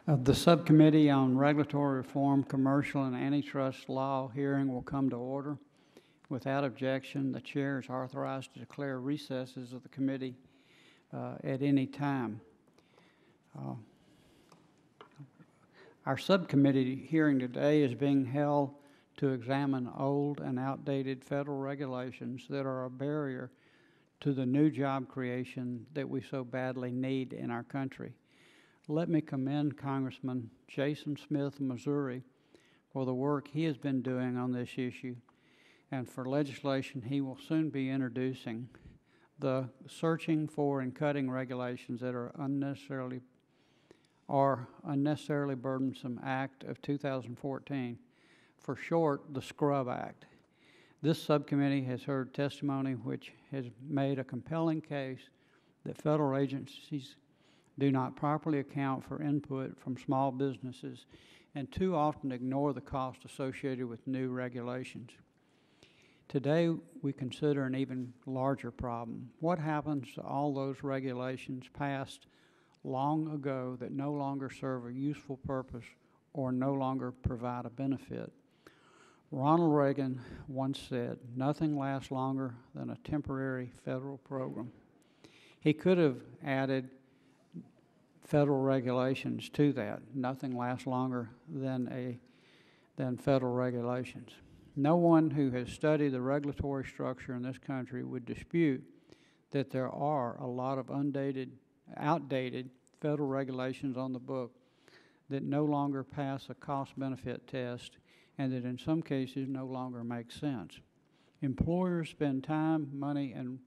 The Subcommittee on Regulatory Reform, Commercial and Antitrust Law hearing will come to order. Without objection, the chair is authorized to declare recesses of the committee at any time. Our subcommittee hearing today is being held to examine old and outdated federal regulations that are a barrier to the new job creation that we so badly need in our country. Let me commend Congressman Jason Smith of Missouri for the work he has been doing on this issue and for legislation he will soon be introducing, the Searching for and Cutting Regulations that are unnecessarily Burdensome Act of 2014, for short, the Scrub Act. This subcommittee has heard testimony which has made a compelling case that federal agencies do not properly account for input from small businesses and too often ignore the cost associated with new regulations. Today, we consider an even larger problem. What happens to all those regulations passed long ago that no longer serve a useful purpose or no longer provide a benefit? Ronald Reagan once said, "Nothing lasts longer than a temporary federal program." He could have added federal regulations to that. Nothing lasts longer than federal regulations. No one who has studied the regulatory structure in this country would dispute that there are a lot of outdated federal regulations on the book that no longer pass a cost-benefit test and that in some cases no longer make sense. Employers spend time, money, and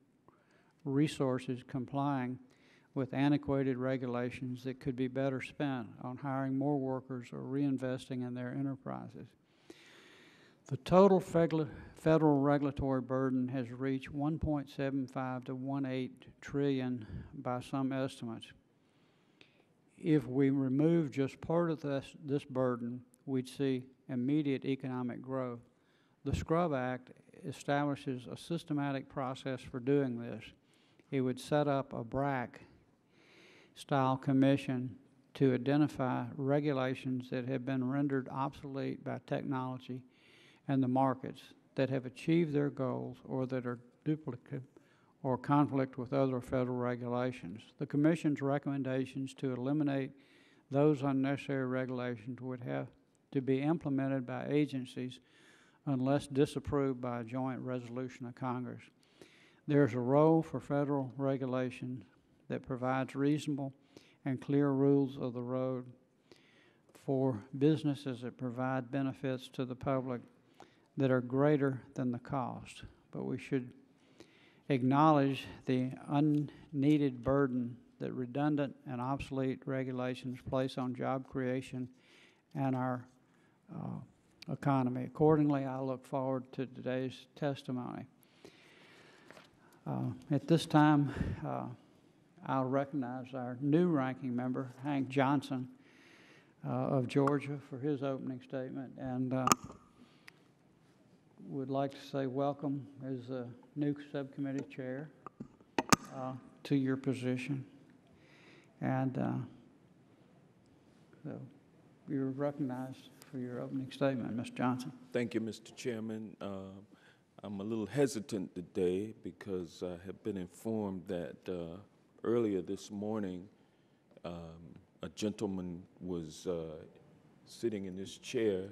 resources complying with antiquated regulations that could be better spent on hiring more workers or reinvesting in their enterprises. The total federal regulatory burden has reached 1.75 to 1.8 trillion by some estimates. If we remove just part of this burden, we'd see immediate economic growth. The Scrub Act establishes a systematic process for doing this. It would set up a BRAC-style commission to identify regulations that have been rendered obsolete by technology and the markets, that have achieved their goals or that are duplicate or conflict with other federal regulations. The Commission's recommendations to eliminate those unnecessary regulations would have to be implemented by agencies unless disapproved by a joint resolution of Congress. There is a role for federal regulation that provides reasonable and clear rules of the road for businesses that provide benefits to the public that are greater than the cost. But we should acknowledge the unneeded burden that redundant and obsolete regulations place on job creation and our economy. Accordingly, I look forward to today's testimony. At this time, I'll recognize our new ranking member, Hank Johnson of Georgia, for his opening statement, and would like to say welcome as a new subcommittee chair to your position. And so you're recognized for your opening statement, Ms. Johnson. Thank you, Mr. Chairman. I'm a little hesitant today because I have been informed that earlier this morning a gentleman was sitting in this chair,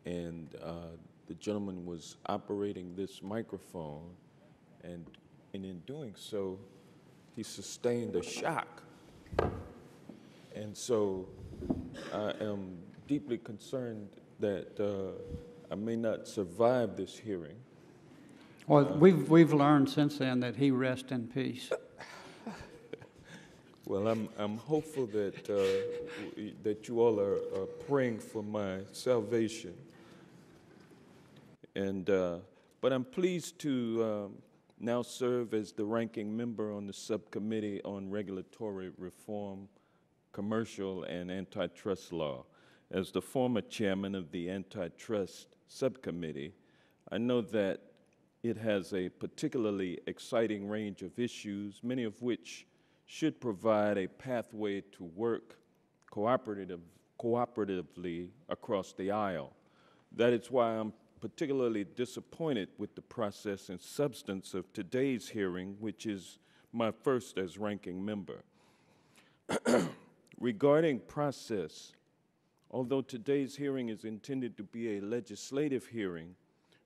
and the gentleman was operating this microphone, and in doing so, he sustained a shock. And so I am deeply concerned that I may not survive this hearing. Well, we've learned since then that he rests in peace. Well, I'm hopeful that that you all are praying for my salvation. And but I'm pleased to now serve as the ranking member on the Subcommittee on Regulatory Reform, Commercial and Antitrust Law. As the former chairman of the Antitrust Subcommittee, I know that it has a particularly exciting range of issues, many of which should provide a pathway to work cooperatively across the aisle. That is why I'm particularly disappointed with the process and substance of today's hearing, which is my first as ranking member. Regarding process, although today's hearing is intended to be a legislative hearing,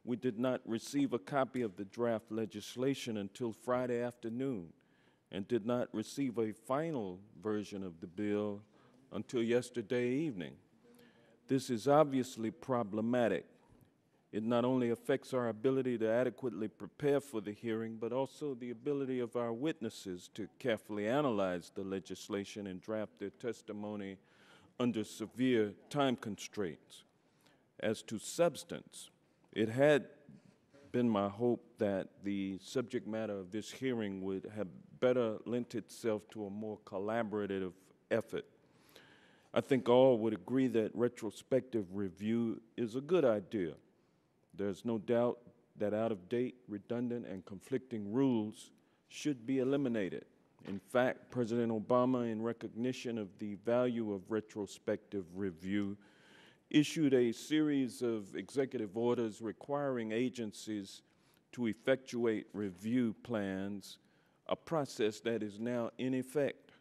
we did not receive a copy of the draft legislation until Friday afternoon and did not receive a final version of the bill until yesterday evening. This is obviously problematic. It not only affects our ability to adequately prepare for the hearing, but also the ability of our witnesses to carefully analyze the legislation and draft their testimony under severe time constraints. As to substance, it had been my hope that the subject matter of this hearing would have better lent itself to a more collaborative effort. I think all would agree that retrospective review is a good idea. There's no doubt that out-of-date, redundant, and conflicting rules should be eliminated. In fact, President Obama, in recognition of the value of retrospective review, issued a series of executive orders requiring agencies to effectuate review plans, a process that is now in effect.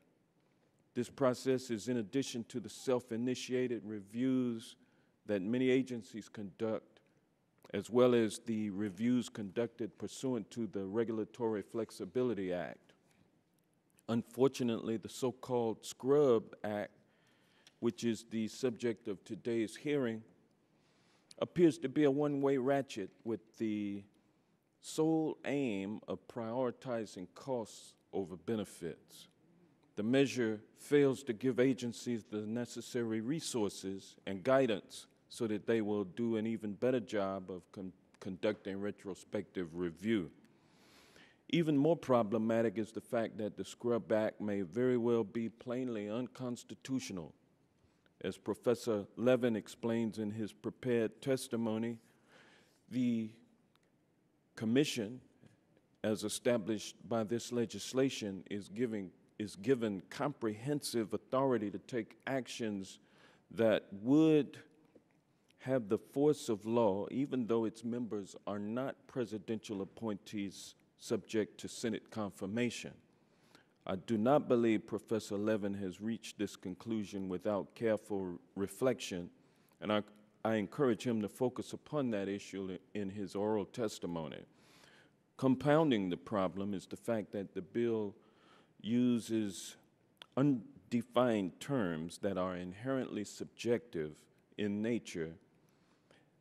This process is in addition to the self-initiated reviews that many agencies conduct, as well as the reviews conducted pursuant to the Regulatory Flexibility Act. Unfortunately, the so-called Scrub Act, which is the subject of today's hearing, appears to be a one-way ratchet with the sole aim of prioritizing costs over benefits. The measure fails to give agencies the necessary resources and guidance so that they will do an even better job of conducting retrospective review. Even more problematic is the fact that the Scrub Act may very well be plainly unconstitutional. As Professor Levin explains in his prepared testimony, the Commission, as established by this legislation, is given comprehensive authority to take actions that would have the force of law, even though its members are not presidential appointees subject to Senate confirmation. I do not believe Professor Levin has reached this conclusion without careful reflection, and I encourage him to focus upon that issue in his oral testimony. Compounding the problem is the fact that the bill uses undefined terms that are inherently subjective in nature,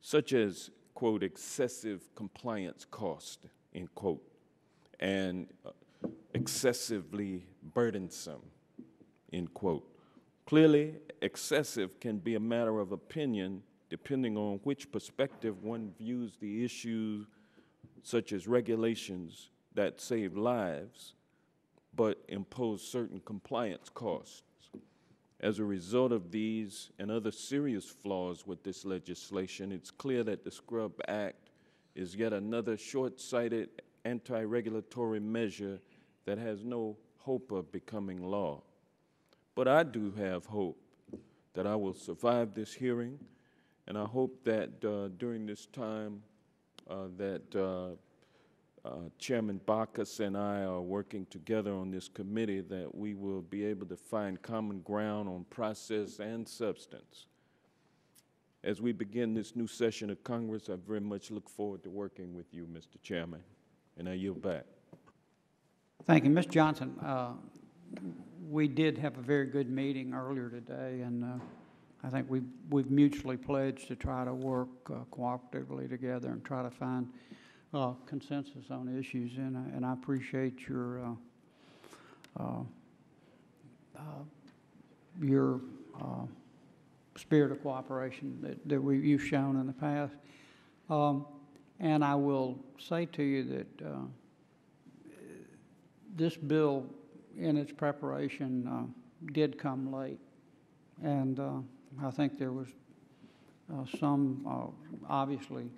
such as, quote, excessive compliance cost, end quote, and excessively burdensome, end quote. Clearly, excessive can be a matter of opinion depending on which perspective one views the issue, such as regulations that save lives but impose certain compliance costs. As a result of these and other serious flaws with this legislation, it's clear that the Scrub Act is yet another short-sighted anti-regulatory measure that has no hope of becoming law. But I do have hope that I will survive this hearing, and I hope that during this time Chairman Bacchus and I are working together on this committee, that we will be able to find common ground on process and substance. As we begin this new session of Congress, I very much look forward to working with you, Mr. Chairman, and I yield back. Thank you. Ms. Johnson, we did have a very good meeting earlier today, and I think we've mutually pledged to try to work cooperatively together and try to find consensus on issues, and I appreciate your spirit of cooperation that you've shown in the past. And I will say to you that this bill, in its preparation, did come late, and I think there was some, obviously,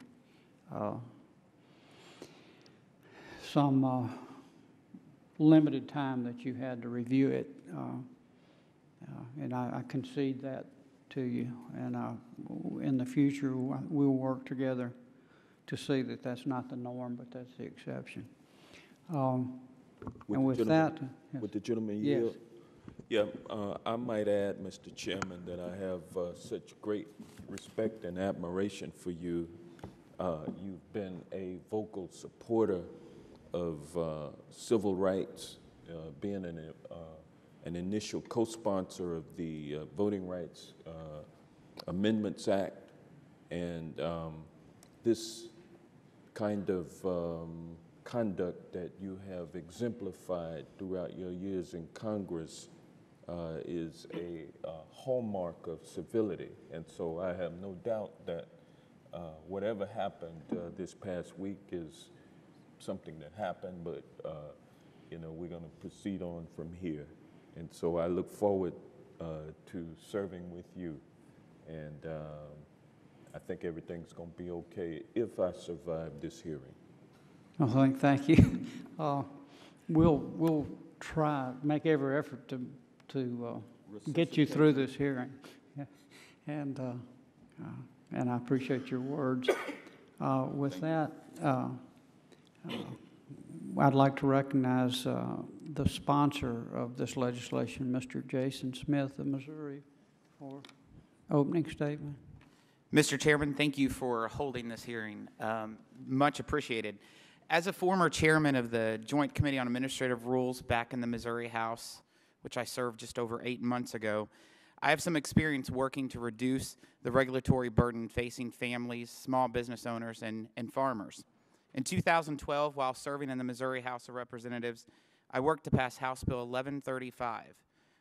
some limited time that you had to review it. And I concede that to you. And in the future, we'll work together to see that that's not the norm, but that's the exception. And with that, yes. Would the gentleman Yes. yield? Yeah, I might add, Mr. Chairman, that I have such great respect and admiration for you. You've been a vocal supporter of civil rights, being an initial co-sponsor of the Voting Rights Amendments Act, and this kind of conduct that you have exemplified throughout your years in Congress is a hallmark of civility. And so I have no doubt that whatever happened this past week is something that happened, but you know, we're going to proceed on from here. And so I look forward to serving with you. And I think everything's going to be okay if I survive this hearing. Well, thank you. We'll try, make every effort to get you through this hearing. Yeah. And I appreciate your words. With that, I'd like to recognize the sponsor of this legislation, Mr. Jason Smith of Missouri, for opening statement. Mr. Chairman, thank you for holding this hearing. Much appreciated. As a former chairman of the Joint Committee on Administrative Rules back in the Missouri House, which I served just over 8 months ago, I have some experience working to reduce the regulatory burden facing families, small business owners, and farmers. In 2012, while serving in the Missouri House of Representatives, I worked to pass House Bill 1135,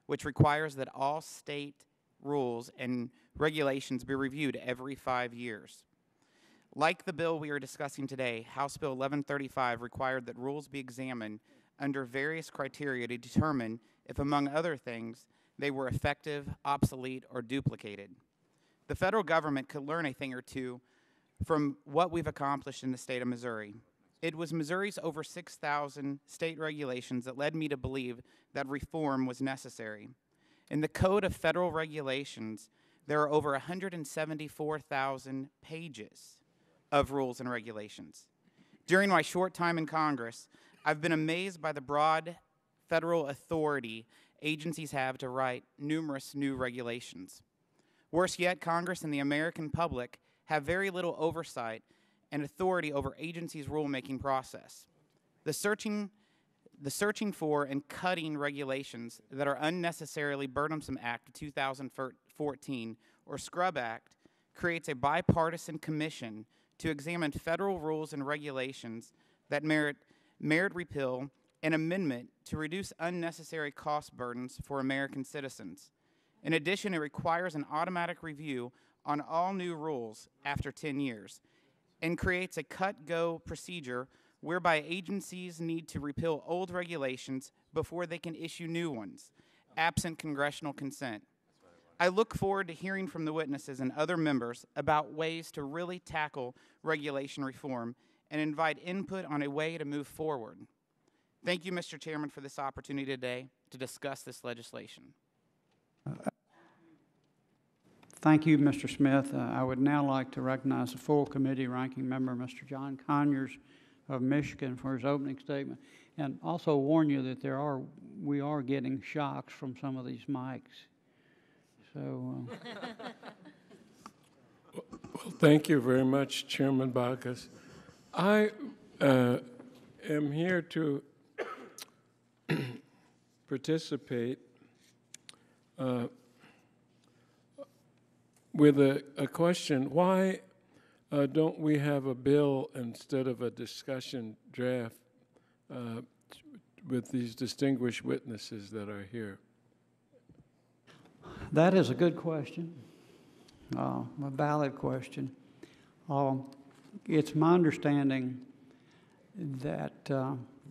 which requires that all state rules and regulations be reviewed every 5 years. Like the bill we are discussing today, House Bill 1135 required that rules be examined under various criteria to determine if, among other things, they were effective, obsolete, or duplicated. The federal government could learn a thing or two from what we've accomplished in the state of Missouri. It was Missouri's over 6,000 state regulations that led me to believe that reform was necessary. In the Code of Federal Regulations, there are over 174,000 pages of rules and regulations. During my short time in Congress, I've been amazed by the broad federal authority agencies have to write numerous new regulations. Worse yet, Congress and the American public have very little oversight and authority over agencies' rulemaking process. The searching for and cutting regulations that are unnecessarily burdensome Act of 2014, or Scrub Act, creates a bipartisan commission to examine federal rules and regulations that merit repeal and amendment to reduce unnecessary cost burdens for American citizens. In addition, it requires an automatic review on all new rules after 10 years and creates a cut-go procedure whereby agencies need to repeal old regulations before they can issue new ones, absent congressional consent. I look forward to hearing from the witnesses and other members about ways to really tackle regulation reform and invite input on a way to move forward. Thank you, Mr. Chairman, for this opportunity today to discuss this legislation. Thank you, Mr. Smith. I would now like to recognize the full committee ranking member, Mr. John Conyers of Michigan, for his opening statement, and also warn you that we are getting shocks from some of these mics. So, well, thank you very much, Chairman Bacchus. I am here to participate with a question. Why don't we have a bill instead of a discussion draft with these distinguished witnesses that are here? that is a good question, a valid question. It's my understanding that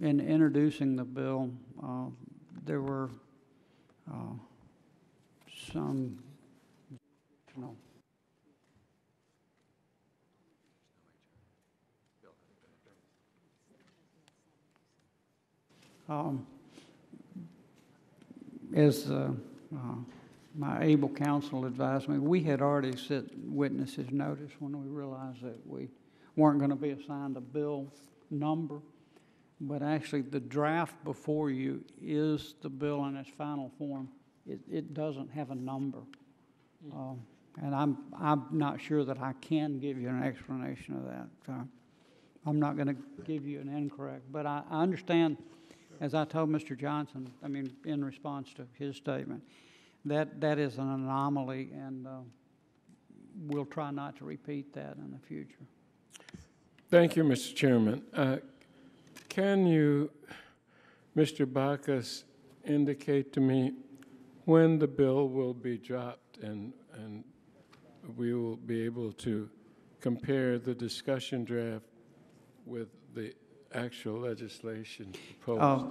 in introducing the bill, there were some, as my able counsel advised me, we had already set witnesses notice when we realized that we weren't going to be assigned a bill number, but actually the draft before you is the bill in its final form. It doesn't have a number. And I'm not sure that I can give you an explanation of that. So I'm not going to give you an incorrect, but I understand, as I told Mr. Johnson, I mean, in response to his statement, that is an anomaly, and we'll try not to repeat that in the future. Thank you, Mr. Chairman. Can you, Mr. Bacchus, indicate to me when the bill will be dropped and we will be able to compare the discussion draft with the actual legislation proposed?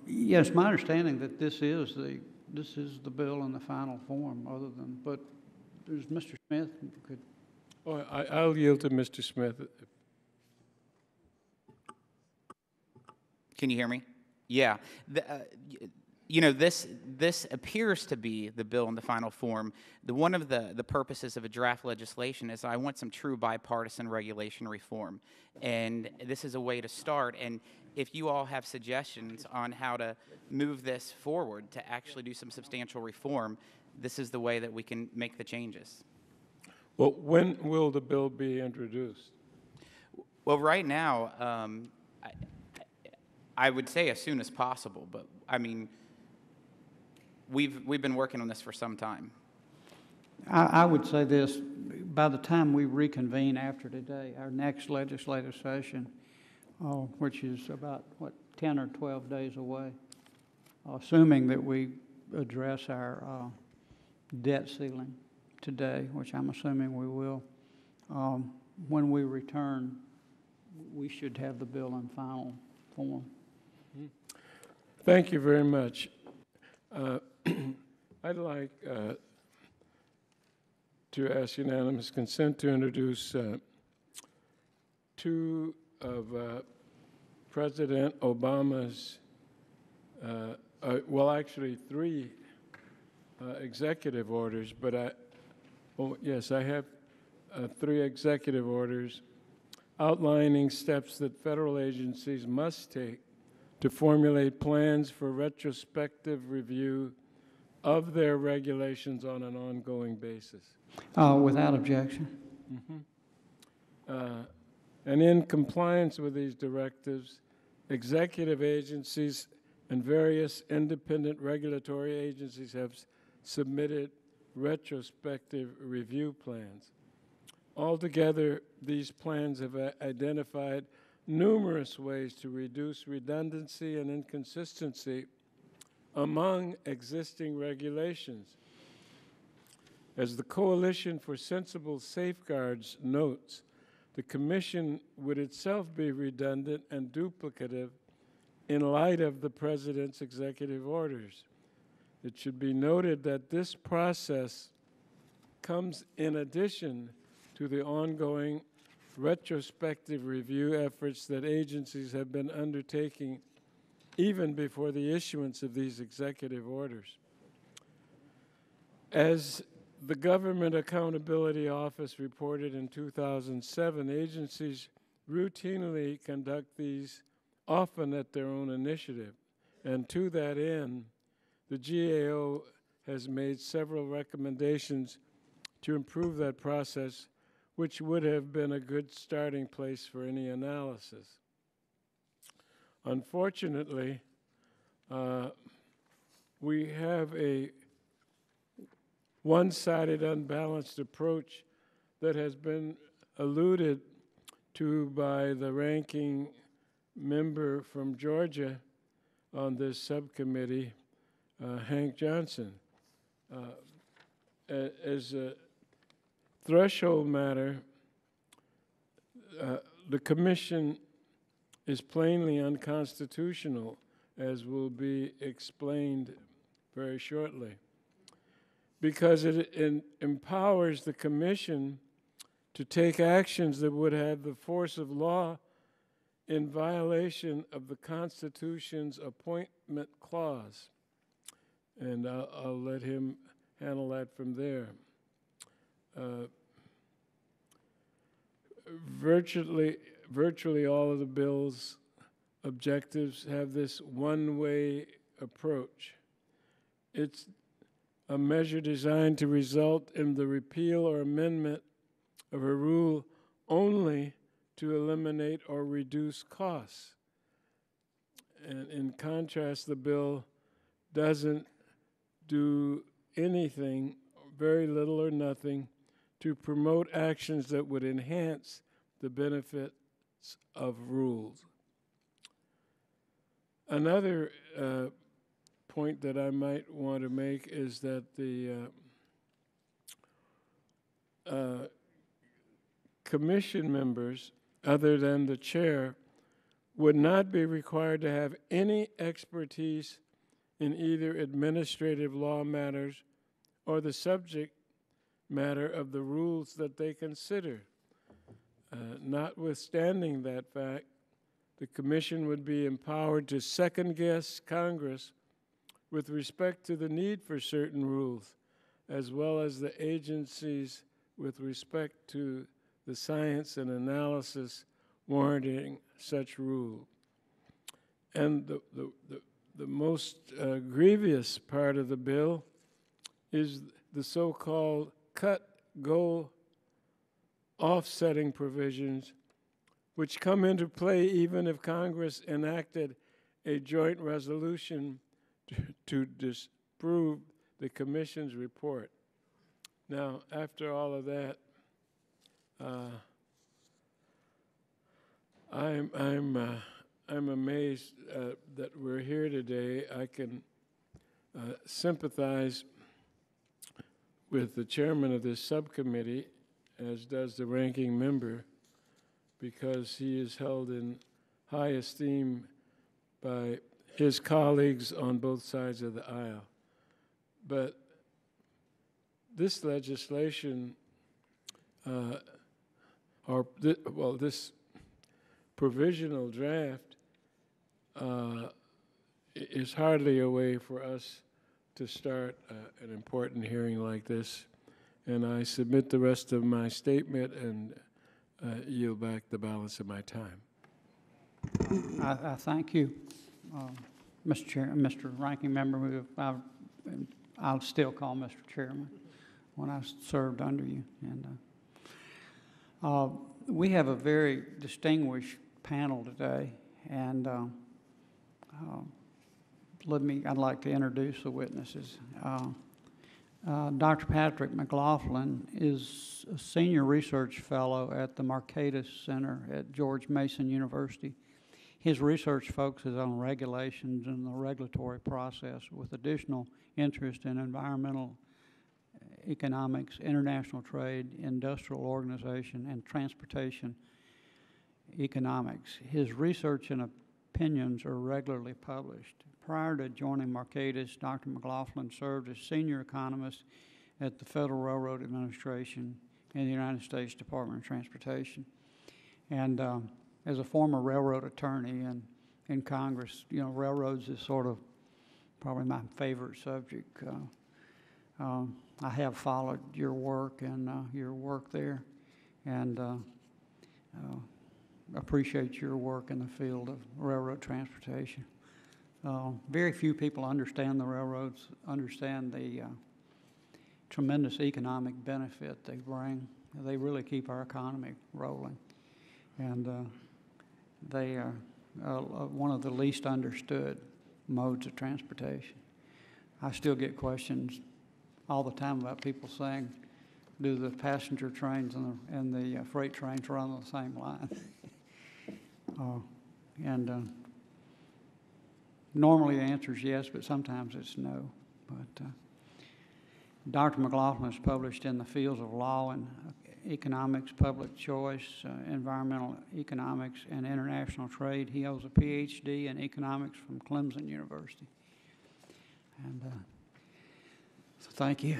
Yes, my understanding that this is the bill in the final form, other than, but there's Mr. Smith could. Oh, I'll yield to Mr. Smith. Can you hear me? Yeah. You know, this appears to be the bill in the final form. One of the purposes of a draft legislation is I want some true bipartisan regulation reform. And this is a way to start. And if you all have suggestions on how to move this forward to actually do some substantial reform, this is the way that we can make the changes. Well, when will the bill be introduced? Well, right now, I would say as soon as possible, but I mean, we've been working on this for some time. I would say this, by the time we reconvene after today, our next legislative session, which is about, 10 or 12 days away, assuming that we address our debt ceiling today, which I'm assuming we will, when we return, we should have the bill in final form. Thank you very much. I'd like to ask unanimous consent to introduce two of President Obama's, well, actually three executive orders, but I have three executive orders outlining steps that federal agencies must take to formulate plans for retrospective review of their regulations on an ongoing basis. Without objection. And in compliance with these directives, executive agencies and various independent regulatory agencies have submitted retrospective review plans. Altogether, these plans have identified numerous ways to reduce redundancy and inconsistency among existing regulations. As the Coalition for Sensible Safeguards notes, the Commission would itself be redundant and duplicative in light of the President's executive orders. It should be noted that this process comes in addition to the ongoing retrospective review efforts that agencies have been undertaking even before the issuance of these executive orders. As the Government Accountability Office reported in 2007, agencies routinely conduct these, often at their own initiative. And to that end, the GAO has made several recommendations to improve that process, which would have been a good starting place for any analysis. Unfortunately, we have a one-sided, unbalanced approach that has been alluded to by the ranking member from Georgia on this subcommittee, Hank Johnson. As a threshold matter, the Commission is plainly unconstitutional, as will be explained very shortly, because it empowers the Commission to take actions that would have the force of law in violation of the Constitution's Appointment Clause. and I'll let him handle that from there. Virtually all of the bill's objectives have this one-way approach. It's a measure designed to result in the repeal or amendment of a rule only to eliminate or reduce costs. And in contrast, the bill doesn't do anything, very little or nothing, to promote actions that would enhance the benefits of rules. Another point that I might want to make is that the commission members, other than the chair, would not be required to have any expertise in either administrative law matters or the subject matter of the rules that they consider. Notwithstanding that fact, the commission would be empowered to second-guess Congress with respect to the need for certain rules, as well as the agencies with respect to the science and analysis warranting such rule. And the most grievous part of the bill is the so-called cut-go offsetting provisions, which come into play even if Congress enacted a joint resolution to disprove the Commission's report. Now, after all of that, I'm amazed that we're here today. I can sympathize with the chairman of this subcommittee, as does the ranking member, because he is held in high esteem by his colleagues on both sides of the aisle. But this legislation, this provisional draft is hardly a way for us to start an important hearing like this. And I submit the rest of my statement and yield back the balance of my time. I thank you, Mr. Chair, Mr. Ranking Member. I'll still call Mr. Chairman when I served under you. And we have a very distinguished panel today, and I'd like to introduce the witnesses. Dr. Patrick McLaughlin is a senior research fellow at the Markakis Center at George Mason University. His research focuses on regulations and the regulatory process with additional interest in environmental economics, international trade, industrial organization, and transportation economics. His research and opinions are regularly published. Prior to joining Markakis, Dr. McLaughlin served as senior economist at the Federal Railroad Administration in the United States Department of Transportation. And as a former railroad attorney in Congress, you know, railroads is sort of probably my favorite subject. I have followed your work and your work there, and appreciate your work in the field of railroad transportation. Very few people understand the railroads, understand the tremendous economic benefit they bring. They really keep our economy rolling, and they are one of the least understood modes of transportation. I still get questions all the time about people saying, do the passenger trains and the freight trains run on the same line? Normally the answer is yes, but sometimes it's no. But Dr. McLaughlin has published in the fields of law and economics, public choice, environmental economics, and international trade. He holds a PhD in economics from Clemson University. And so thank you.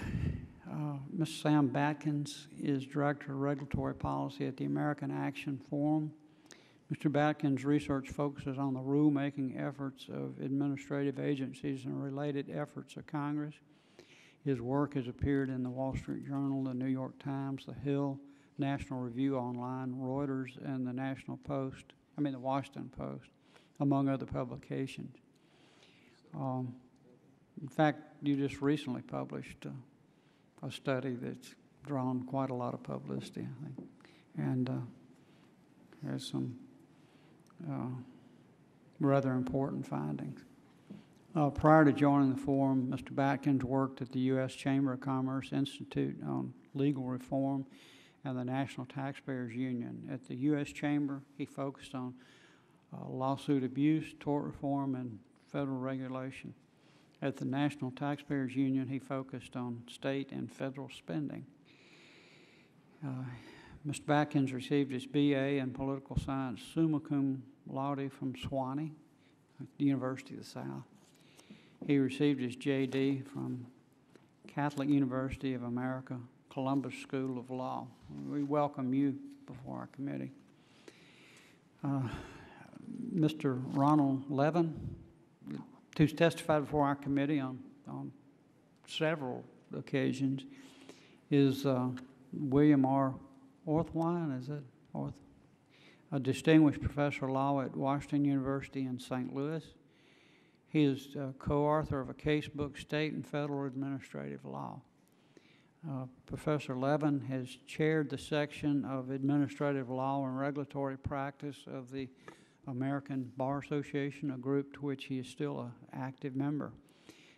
Ms. Sam Batkins is Director of Regulatory Policy at the American Action Forum. Mr. Batkin's research focuses on the rulemaking efforts of administrative agencies and related efforts of Congress. His work has appeared in the Wall Street Journal, the New York Times, the Hill, National Review Online, Reuters, and the the Washington Post, among other publications. In fact, you just recently published a study that's drawn quite a lot of publicity, I think, and has some rather important findings. Prior to joining the forum, Mr. Batkins worked at the U.S. Chamber of Commerce Institute on legal reform and the National Taxpayers Union. At the U.S. Chamber, he focused on lawsuit abuse, tort reform, and federal regulation. At the National Taxpayers Union, he focused on state and federal spending. Mr. Batkins received his BA in Political Science summa cum laude from Sewanee, the University of the South. He received his JD from Catholic University of America, Columbus School of Law. We welcome you before our committee. Mr. Ronald Levin, who's testified before our committee on several occasions, is William R. Orthwein, is it? A distinguished professor of law at Washington University in St. Louis. He is co-author of a casebook, State and Federal Administrative Law. Professor Levin has chaired the section of Administrative Law and Regulatory Practice of the American Bar Association, a group to which he is still an active member.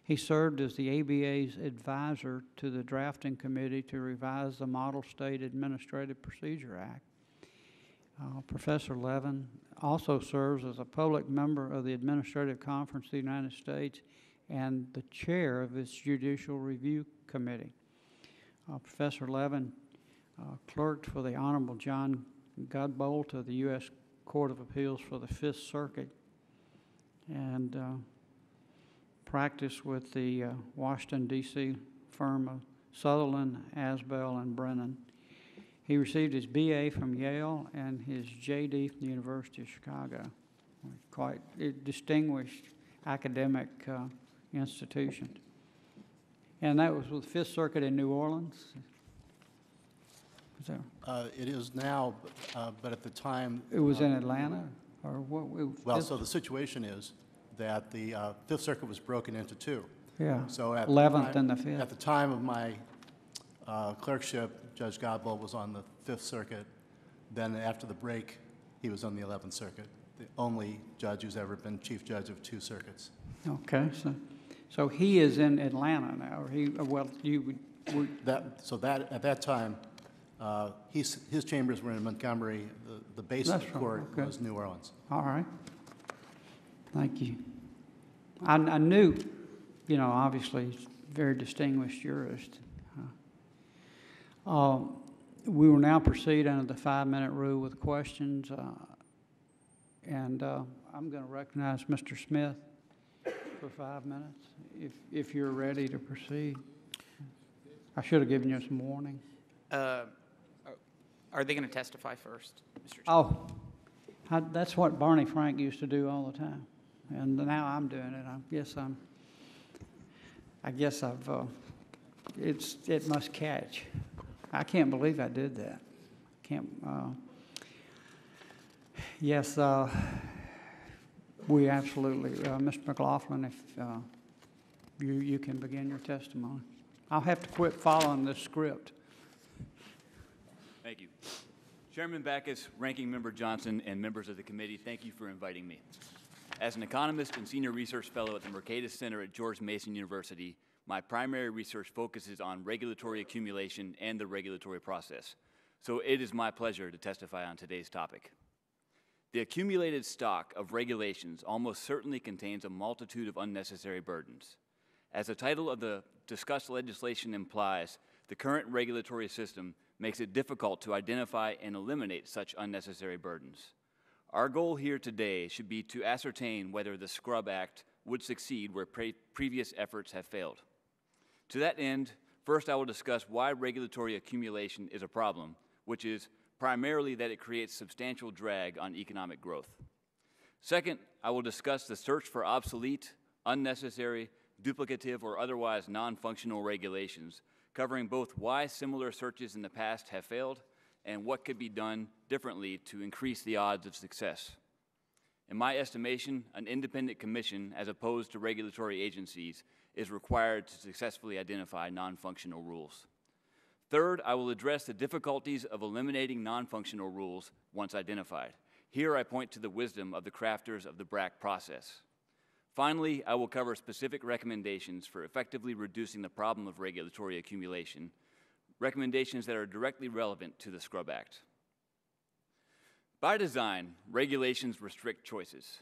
He served as the ABA's advisor to the drafting committee to revise the Model State Administrative Procedure Act. Professor Levin also serves as a public member of the Administrative Conference of the United States and the chair of its Judicial Review Committee. Professor Levin clerked for the Honorable John Godbolt of the U.S. Court of Appeals for the Fifth Circuit and practiced with the Washington, D.C. firm of Sutherland, Asbell, and Brennan. He received his BA from Yale and his JD from the University of Chicago. Quite a distinguished academic institution. And that was with Fifth Circuit in New Orleans? It is now, but at the time... It was in Atlanta? Or what? Well, so the situation is that the Fifth Circuit was broken into two. Yeah, So at 11th and the 5th. At the time of my clerkship, Judge Godbolt was on the Fifth Circuit. Then after the break, he was on the 11th Circuit, the only judge who's ever been chief judge of two circuits. Okay, so he is in Atlanta now, or he, well, you would... At that time, his chambers were in Montgomery. The base of the court was New Orleans. All right. Thank you. I knew, obviously, he's a very distinguished jurist. We will now proceed under the 5-minute rule with questions. I'm going to recognize Mr. Smith for 5 minutes, if you're ready to proceed. I should have given you some warning. Are they going to testify first, Mr. Chairman? Oh, that's what Barney Frank used to do all the time, and now I'm doing it. I guess it must catch. I can't believe I did that. Yes, we absolutely, Mr. McLaughlin, if you can begin your testimony. I'll have to quit following this script. Thank you. Chairman Backus, Ranking Member Johnson, and members of the committee, thank you for inviting me. As an economist and senior research fellow at the Mercatus Center at George Mason University, my primary research focuses on regulatory accumulation and the regulatory process. So it is my pleasure to testify on today's topic. The accumulated stock of regulations almost certainly contains a multitude of unnecessary burdens. As the title of the discussed legislation implies, the current regulatory system makes it difficult to identify and eliminate such unnecessary burdens. Our goal here today should be to ascertain whether the Scrub Act would succeed where previous efforts have failed. To that end, first I will discuss why regulatory accumulation is a problem, which is primarily that it creates substantial drag on economic growth. Second, I will discuss the search for obsolete, unnecessary, duplicative, or otherwise non-functional regulations, covering both why similar searches in the past have failed and what could be done differently to increase the odds of success. In my estimation, an independent commission, as opposed to regulatory agencies, is required to successfully identify non-functional rules. Third, I will address the difficulties of eliminating non-functional rules once identified. Here I point to the wisdom of the crafters of the BRAC process. Finally, I will cover specific recommendations for effectively reducing the problem of regulatory accumulation, recommendations that are directly relevant to the Scrub Act. By design, regulations restrict choices.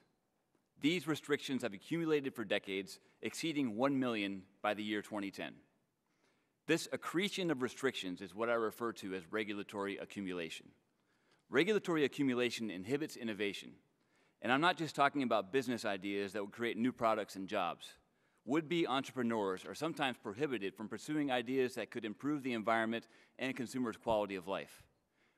These restrictions have accumulated for decades, exceeding 1 million by the year 2010. This accretion of restrictions is what I refer to as regulatory accumulation. Regulatory accumulation inhibits innovation. And I'm not just talking about business ideas that would create new products and jobs. Would-be entrepreneurs are sometimes prohibited from pursuing ideas that could improve the environment and consumers' quality of life.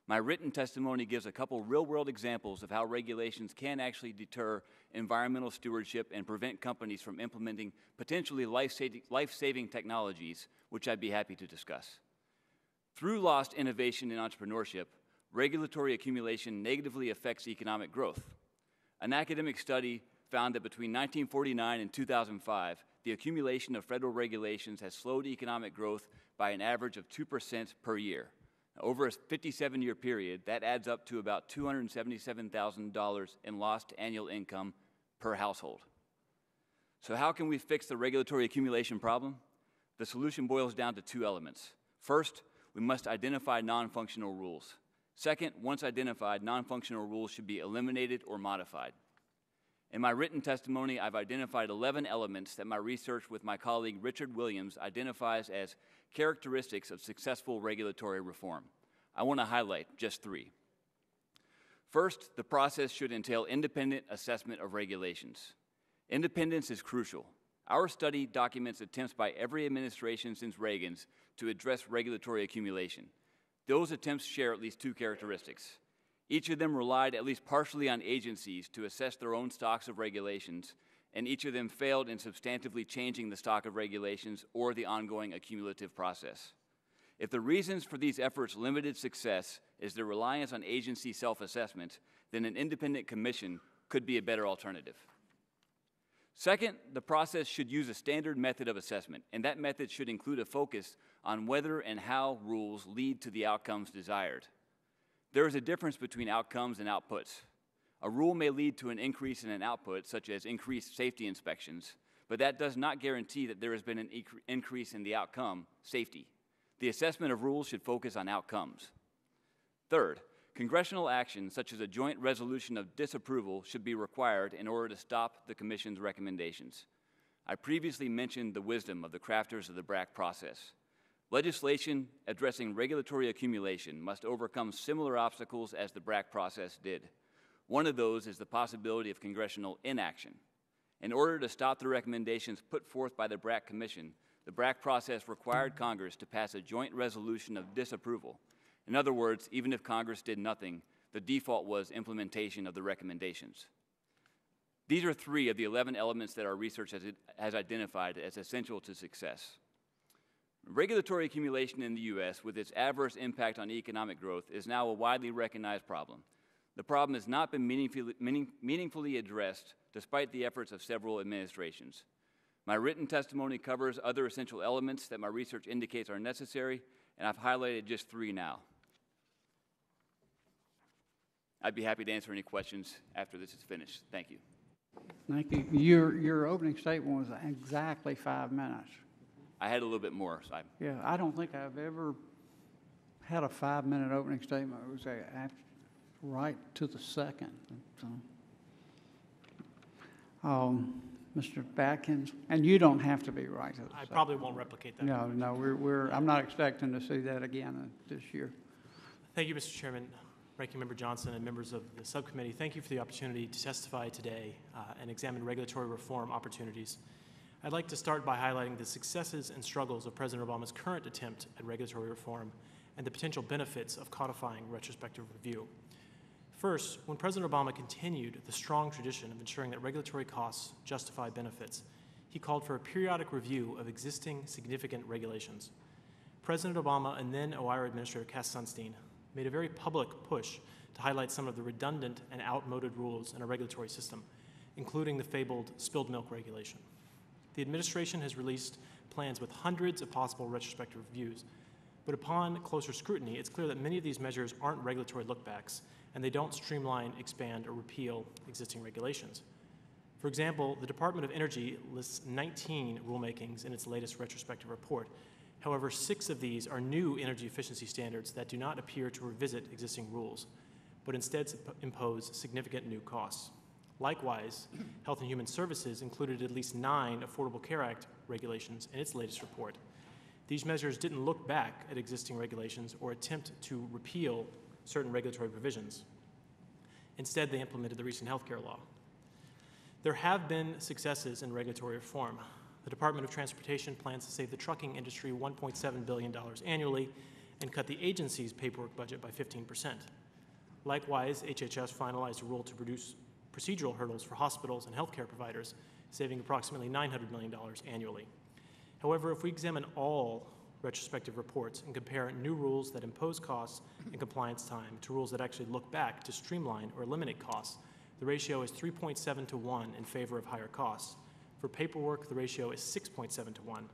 My written testimony gives a couple real-world examples of how regulations can actually deter environmental stewardship and prevent companies from implementing potentially life-saving technologies, which I'd be happy to discuss. Through lost innovation in entrepreneurship, regulatory accumulation negatively affects economic growth. An academic study found that between 1949 and 2005, the accumulation of federal regulations has slowed economic growth by an average of 2% per year. Over a 57-year period, that adds up to about $277,000 in lost annual income per household. So how can we fix the regulatory accumulation problem? The solution boils down to two elements. First, we must identify non-functional rules. Second, once identified, non-functional rules should be eliminated or modified. In my written testimony, I've identified 11 elements that my research with my colleague Richard Williams identifies as characteristics of successful regulatory reform. I want to highlight just 3. First, the process should entail independent assessment of regulations. Independence is crucial. Our study documents attempts by every administration since Reagan's to address regulatory accumulation. Those attempts share at least 2 characteristics. Each of them relied at least partially on agencies to assess their own stocks of regulations, and each of them failed in substantively changing the stock of regulations or the ongoing accumulative process. If the reasons for these efforts' limited success is their reliance on agency self-assessment, then an independent commission could be a better alternative. Second, the process should use a standard method of assessment, and that method should include a focus on whether and how rules lead to the outcomes desired. There is a difference between outcomes and outputs. A rule may lead to an increase in an output, such as increased safety inspections, but that does not guarantee that there has been an increase in the outcome, safety. The assessment of rules should focus on outcomes. Third, congressional action, such as a joint resolution of disapproval, should be required in order to stop the Commission's recommendations. I previously mentioned the wisdom of the crafters of the BRAC process. Legislation addressing regulatory accumulation must overcome similar obstacles as the BRAC process did. One of those is the possibility of congressional inaction. In order to stop the recommendations put forth by the BRAC Commission, the BRAC process required Congress to pass a joint resolution of disapproval. In other words, even if Congress did nothing, the default was implementation of the recommendations. These are 3 of the 11 elements that our research has identified as essential to success. Regulatory accumulation in the U.S., with its adverse impact on economic growth, is now a widely recognized problem. The problem has not been meaningfully addressed despite the efforts of several administrations. My written testimony covers other essential elements that my research indicates are necessary, and I've highlighted just 3 now. I'd be happy to answer any questions after this is finished. Thank you. Thank you. Your opening statement was exactly 5 minutes. I had a little bit more. So Yeah, I don't think I've ever had a 5-minute opening statement. It was right to the second. So, Mr. Batkins, and you don't have to be right to the second. I probably won't replicate that. No, I'm not expecting to see that again this year. Thank you, Mr. Chairman, Ranking Member Johnson, and members of the subcommittee. Thank you for the opportunity to testify today and examine regulatory reform opportunities. I'd like to start by highlighting the successes and struggles of President Obama's current attempt at regulatory reform and the potential benefits of codifying retrospective review. First, when President Obama continued the strong tradition of ensuring that regulatory costs justify benefits, he called for a periodic review of existing significant regulations. President Obama and then OIRA Administrator Cass Sunstein made a very public push to highlight some of the redundant and outmoded rules in our regulatory system, including the fabled spilled milk regulation. The administration has released plans with hundreds of possible retrospective reviews, but upon closer scrutiny, it's clear that many of these measures aren't regulatory lookbacks, and they don't streamline, expand, or repeal existing regulations. For example, the Department of Energy lists 19 rulemakings in its latest retrospective report. However, 6 of these are new energy efficiency standards that do not appear to revisit existing rules, but instead impose significant new costs. Likewise, Health and Human Services included at least 9 Affordable Care Act regulations in its latest report. These measures didn't look back at existing regulations or attempt to repeal certain regulatory provisions. Instead, they implemented the recent healthcare law. There have been successes in regulatory reform. The Department of Transportation plans to save the trucking industry $1.7 billion annually and cut the agency's paperwork budget by 15%. Likewise, HHS finalized a rule to reduce procedural hurdles for hospitals and healthcare providers, saving approximately $900 million annually. However, if we examine all retrospective reports and compare new rules that impose costs and compliance time to rules that actually look back to streamline or eliminate costs, the ratio is 3.7 to 1 in favor of higher costs. For paperwork, the ratio is 6.7 to 1.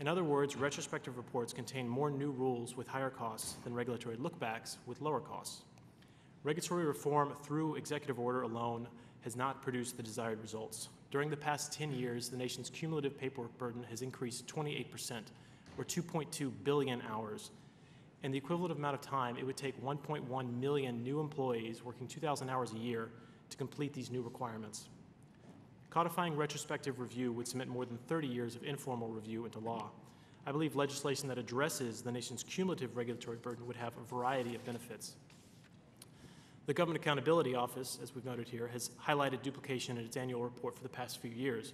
In other words, retrospective reports contain more new rules with higher costs than regulatory lookbacks with lower costs. Regulatory reform through executive order alone has not produced the desired results. During the past 10 years, the nation's cumulative paperwork burden has increased 28%, or 2.2 billion hours, and the equivalent amount of time it would take 1.1 million new employees working 2,000 hours a year to complete these new requirements. Codifying retrospective review would submit more than 30 years of informal review into law. I believe legislation that addresses the nation's cumulative regulatory burden would have a variety of benefits. The Government Accountability Office, as we've noted here, has highlighted duplication in its annual report for the past few years.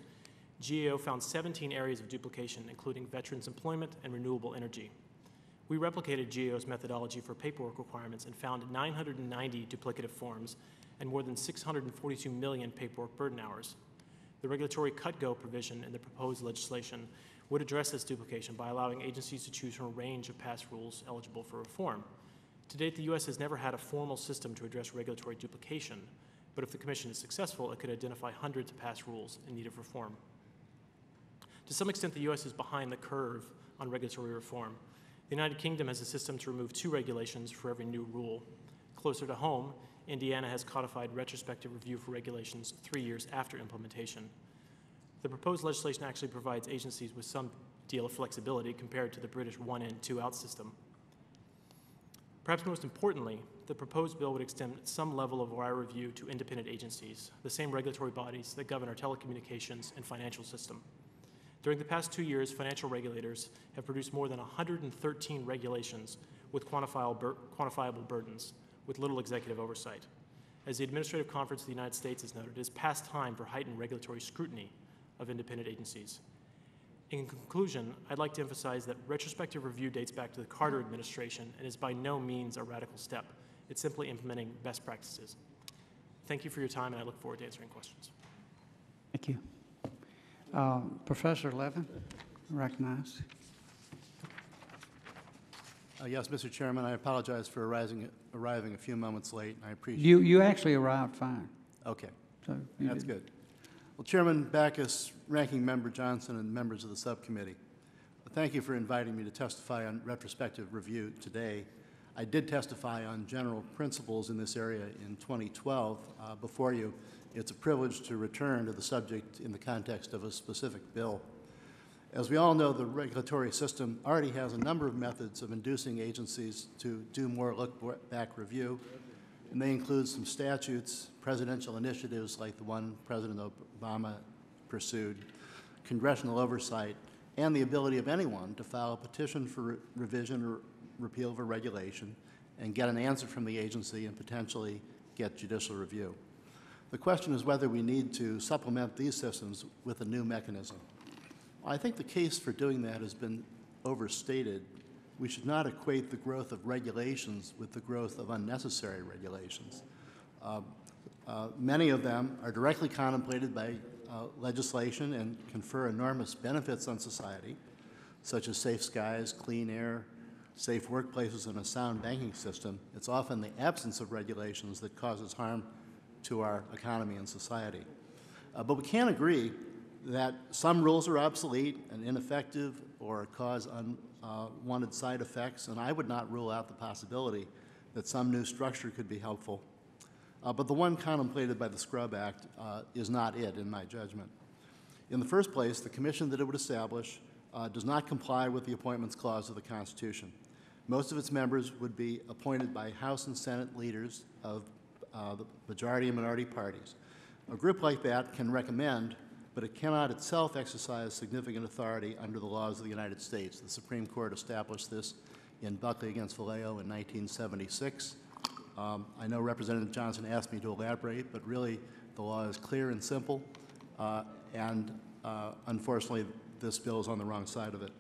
GAO found 17 areas of duplication, including veterans employment and renewable energy. We replicated GAO's methodology for paperwork requirements and found 990 duplicative forms and more than 642 million paperwork burden hours. The regulatory cut-go provision in the proposed legislation would address this duplication by allowing agencies to choose from a range of past rules eligible for reform. To date, the U.S. has never had a formal system to address regulatory duplication, but if the Commission is successful, it could identify hundreds of past rules in need of reform. To some extent, the U.S. is behind the curve on regulatory reform. The United Kingdom has a system to remove 2 regulations for every new rule. Closer to home, Indiana has codified retrospective review for regulations 3 years after implementation. The proposed legislation actually provides agencies with some deal of flexibility compared to the British 1 in, 2 out system. Perhaps most importantly, the proposed bill would extend some level of OIRA review to independent agencies, the same regulatory bodies that govern our telecommunications and financial system. During the past 2 years, financial regulators have produced more than 113 regulations with quantifiable burdens, with little executive oversight. As the Administrative Conference of the United States has noted, it is past time for heightened regulatory scrutiny of independent agencies. In conclusion, I'd like to emphasize that retrospective review dates back to the Carter administration and is by no means a radical step. It's simply implementing best practices. Thank you for your time, and I look forward to answering questions. Thank you. Professor Levin, recognized. Yes, Mr. Chairman, I apologize for arriving a few moments late. I appreciate You actually arrived fine. Okay, So that's good. Well, Chairman Backus, Ranking Member Johnson, and members of the subcommittee, thank you for inviting me to testify on retrospective review today. I did testify on general principles in this area in 2012 before you. It's a privilege to return to the subject in the context of a specific bill. As we all know, the regulatory system already has a number of methods of inducing agencies to do more look-back review, and they include some statutes, presidential initiatives like the one President Obama pursued, congressional oversight, and the ability of anyone to file a petition for revision or repeal of a regulation and get an answer from the agency and potentially get judicial review. The question is whether we need to supplement these systems with a new mechanism. I think the case for doing that has been overstated we should not equate the growth of regulations with the growth of unnecessary regulations. Many of them are directly contemplated by legislation and confer enormous benefits on society, such as safe skies, clean air, safe workplaces, and a sound banking system. It's often the absence of regulations that causes harm to our economy and society. But we can't agree that some rules are obsolete and ineffective or cause unwanted side effects, and I would not rule out the possibility that some new structure could be helpful. But the one contemplated by the Scrub Act is not it, in my judgment. In the first place, the commission that it would establish does not comply with the Appointments Clause of the Constitution. Most of its members would be appointed by House and Senate leaders of the majority and minority parties. A group like that can recommend, but it cannot itself exercise significant authority under the laws of the United States. The Supreme Court established this in Buckley against Vallejo in 1976. I know Representative Johnson asked me to elaborate, but really the law is clear and simple, and unfortunately this bill is on the wrong side of it.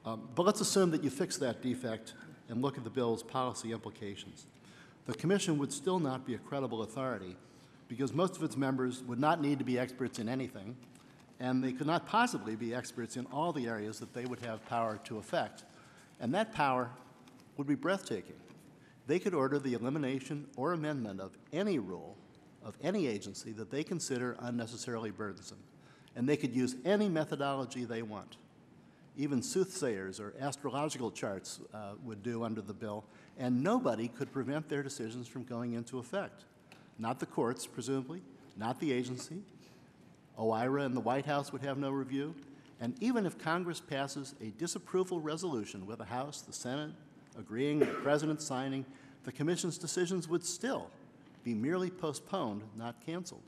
But let's assume that you fix that defect and look at the bill's policy implications. The Commission would still not be a credible authority because most of its members would not need to be experts in anything, and they could not possibly be experts in all the areas that they would have power to affect. And that power would be breathtaking. They could order the elimination or amendment of any rule of any agency that they consider unnecessarily burdensome. And they could use any methodology they want. Even soothsayers or astrological charts would do under the bill, and nobody could prevent their decisions from going into effect. Not the courts, presumably, not the agency. OIRA and the White House would have no review. And even if Congress passes a disapproval resolution with the House, the Senate, agreeing, the President signing, the Commission's decisions would still be merely postponed, not canceled.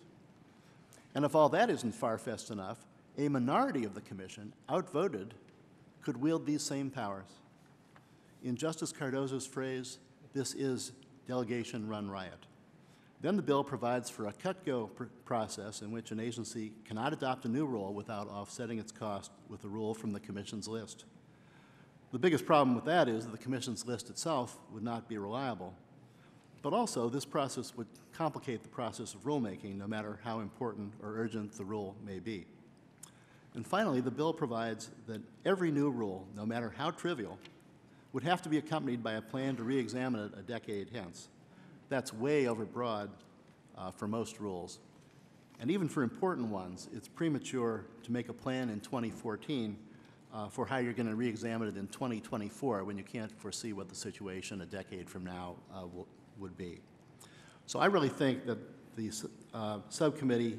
And if all that isn't far-fetched enough, a minority of the Commission, outvoted, could wield these same powers. In Justice Cardozo's phrase, this is delegation run riot. Then the bill provides for a cut-go process in which an agency cannot adopt a new rule without offsetting its cost with a rule from the Commission's list. The biggest problem with that is that the Commission's list itself would not be reliable. But also, this process would complicate the process of rulemaking, no matter how important or urgent the rule may be. And finally, the bill provides that every new rule, no matter how trivial, would have to be accompanied by a plan to re-examine it a decade hence. That's way overbroad for most rules. And even for important ones, it's premature to make a plan in 2014 for how you're going to re-examine it in 2024 when you can't foresee what the situation a decade from now would be. So I really think that the subcommittee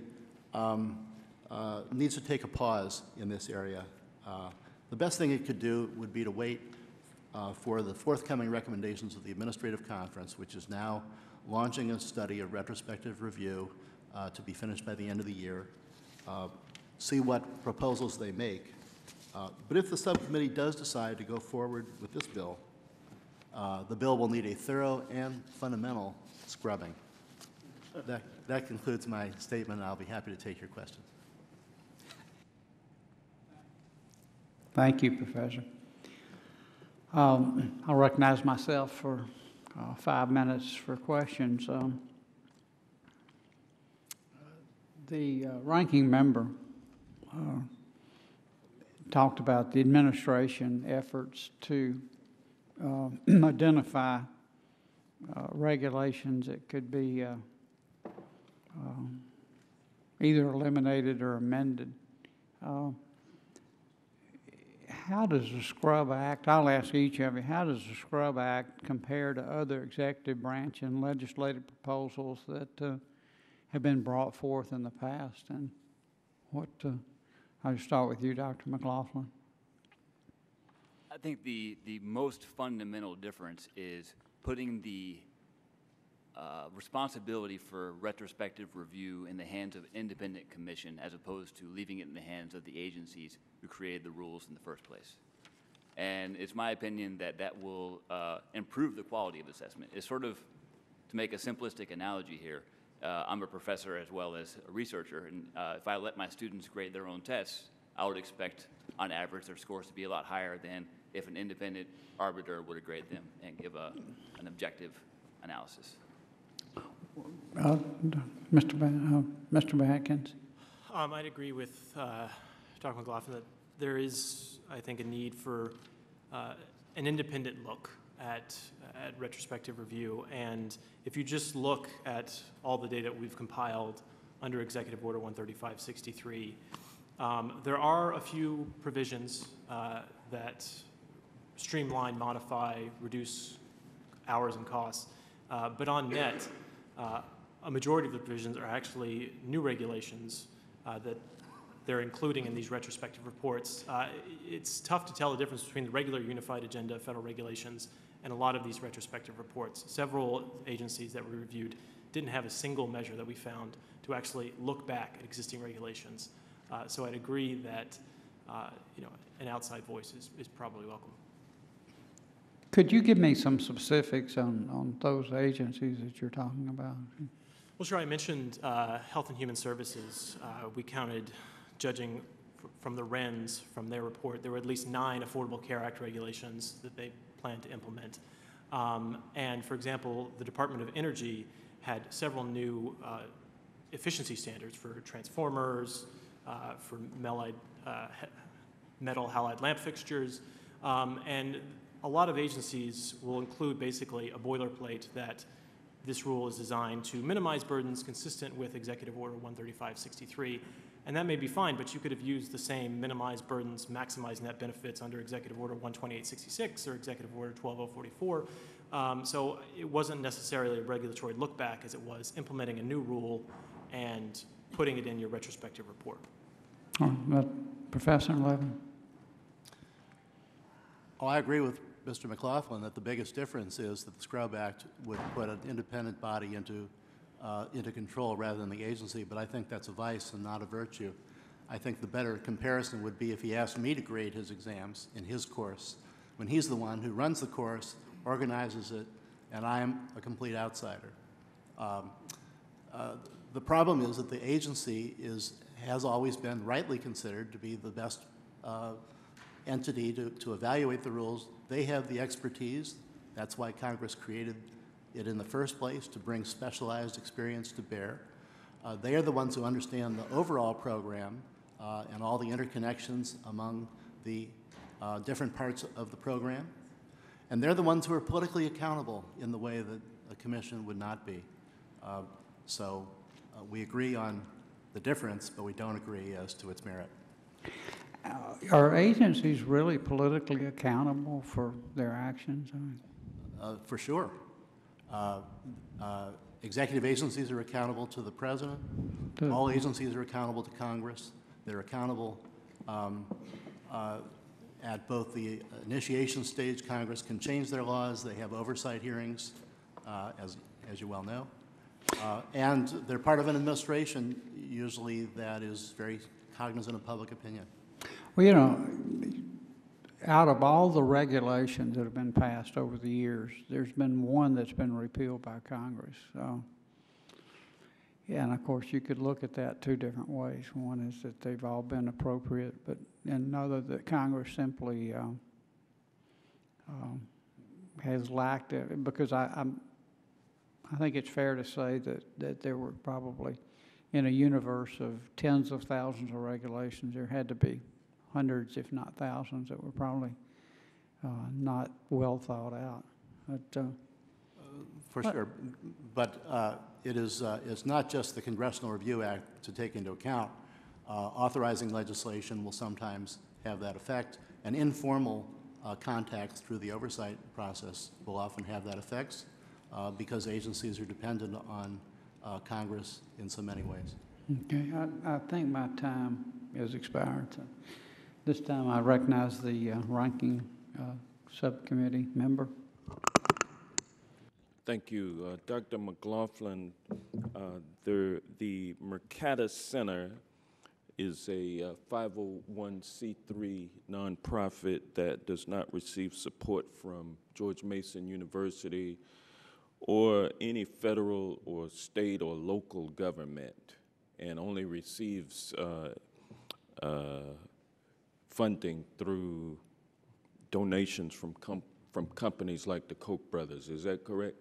needs to take a pause in this area. The best thing it could do would be to wait for the forthcoming recommendations of the Administrative Conference, which is now launching a study of retrospective review to be finished by the end of the year, see what proposals they make. But if the subcommittee does decide to go forward with this bill, the bill will need a thorough and fundamental scrubbing. That concludes my statement, and I'll be happy to take your questions. Thank you, Professor. I'll recognize myself for 5 minutes for questions. The ranking member talked about the administration efforts to identify regulations that could be either eliminated or amended. How does the Scrub Act, I'll ask each of you, how does the Scrub Act compare to other executive branch and legislative proposals that have been brought forth in the past? And what, I'll start with you, Dr. McLaughlin. I think the most fundamental difference is putting the responsibility for retrospective review in the hands of independent commission as opposed to leaving it in the hands of the agencies who created the rules in the first place. And it's my opinion that that will improve the quality of assessment. It's sort of, to make a simplistic analogy here, I'm a professor as well as a researcher, and if I let my students grade their own tests, I would expect on average, their scores to be a lot higher than if an independent arbiter were to grade them and give an objective analysis. Mr. Atkins? I'd agree with Dr. McLaughlin that there is, I think, a need for an independent look at retrospective review. And if you just look at all the data we've compiled under Executive Order 13563, there are a few provisions that streamline, modify, reduce hours and costs, but on net, a majority of the provisions are actually new regulations that they're including in these retrospective reports. It's tough to tell the difference between the regular unified agenda of federal regulations and a lot of these retrospective reports. Several agencies that we reviewed didn't have a single measure that we found to actually look back at existing regulations. So I'd agree that an outside voice is probably welcome. Could you give me some specifics on those agencies that you're talking about? Well, sure. I mentioned Health and Human Services. We counted, judging from the RENs, from their report, there were at least 9 Affordable Care Act regulations that they plan to implement. And for example, the Department of Energy had several new efficiency standards for transformers, for metal halide lamp fixtures, and a lot of agencies will include basically a boilerplate that this rule is designed to minimize burdens consistent with Executive Order 13563. And that may be fine, but you could have used the same minimize burdens, maximize net benefits under Executive Order 12866 or Executive Order 12044. So it wasn't necessarily a regulatory look back as it was implementing a new rule and putting it in your retrospective report. Professor Levin? Oh, I agree with Mr. McLaughlin that the biggest difference is that the Scrub Act would put an independent body into control rather than the agency, but I think that's a vice and not a virtue. I think the better comparison would be if he asked me to grade his exams in his course, when he's the one who runs the course, organizes it, and I'm a complete outsider. The problem is that the agency has always been rightly considered to be the best entity to evaluate the rules. They have the expertise. That's why Congress created it in the first place, to bring specialized experience to bear. They are the ones who understand the overall program and all the interconnections among the different parts of the program. And they're the ones who are politically accountable in the way that a commission would not be. So we agree on the difference, but we don't agree as to its merit. Are agencies really politically accountable for their actions? For sure. Executive agencies are accountable to the president. All agencies are accountable to Congress. They're accountable at both the initiation stage. Congress can change their laws. They have oversight hearings, as you well know. And they're part of an administration, usually, that is very cognizant of public opinion. Well, out of all the regulations that have been passed over the years, there's been one that's been repealed by Congress. So, yeah, and of course you could look at that 2 different ways. One is that they've all been appropriate, but another that Congress simply has lacked it. Because I think it's fair to say that there were probably, in a universe of tens of thousands of regulations, there had to be hundreds, if not thousands, that were probably not well thought out. But, for sure, but it's not just the Congressional Review Act to take into account. Authorizing legislation will sometimes have that effect, and informal contacts through the oversight process will often have that effect because agencies are dependent on Congress in so many ways. Okay, I think my time has expired. So this time I recognize the ranking subcommittee member. Thank you. Dr. McLaughlin, the Mercatus Center is a 501c3 nonprofit that does not receive support from George Mason University or any federal or state or local government, and only receives funding through donations from companies like the Koch brothers. Is that correct?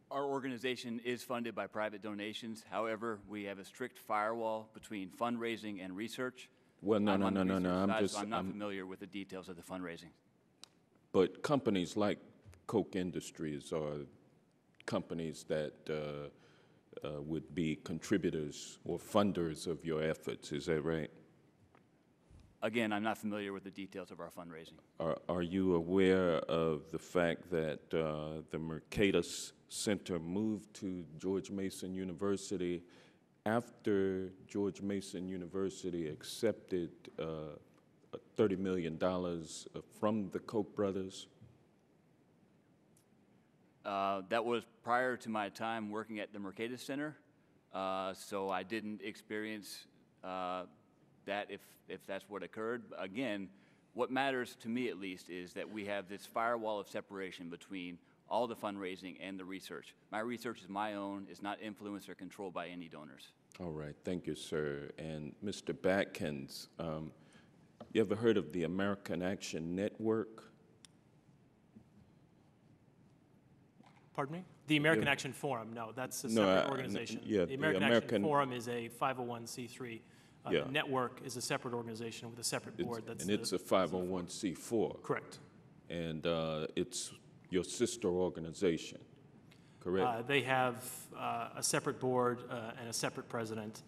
Our organization is funded by private donations. However, we have a strict firewall between fundraising and research. Well, no. I'm not familiar with the details of the fundraising. But companies like Koch Industries are companies that would be contributors or funders of your efforts. Is that right? Again, I'm not familiar with the details of our fundraising. Are you aware of the fact that the Mercatus Center moved to George Mason University after George Mason University accepted $30 million from the Koch brothers? That was prior to my time working at the Mercatus Center, so I didn't experience that if that's what occurred. Again, what matters to me at least is that we have this firewall of separation between all the fundraising and the research. My research is my own. It's not influenced or controlled by any donors. All right, thank you, sir. And Mr. Batkins, you ever heard of the American Action Network? Pardon me? The American Action Forum, no, that's a separate organization. The American Action Forum is a 501c3. The network is a separate organization with a separate board. It's a 501c4. Correct. And it's your sister organization, correct? They have a separate board and a separate president,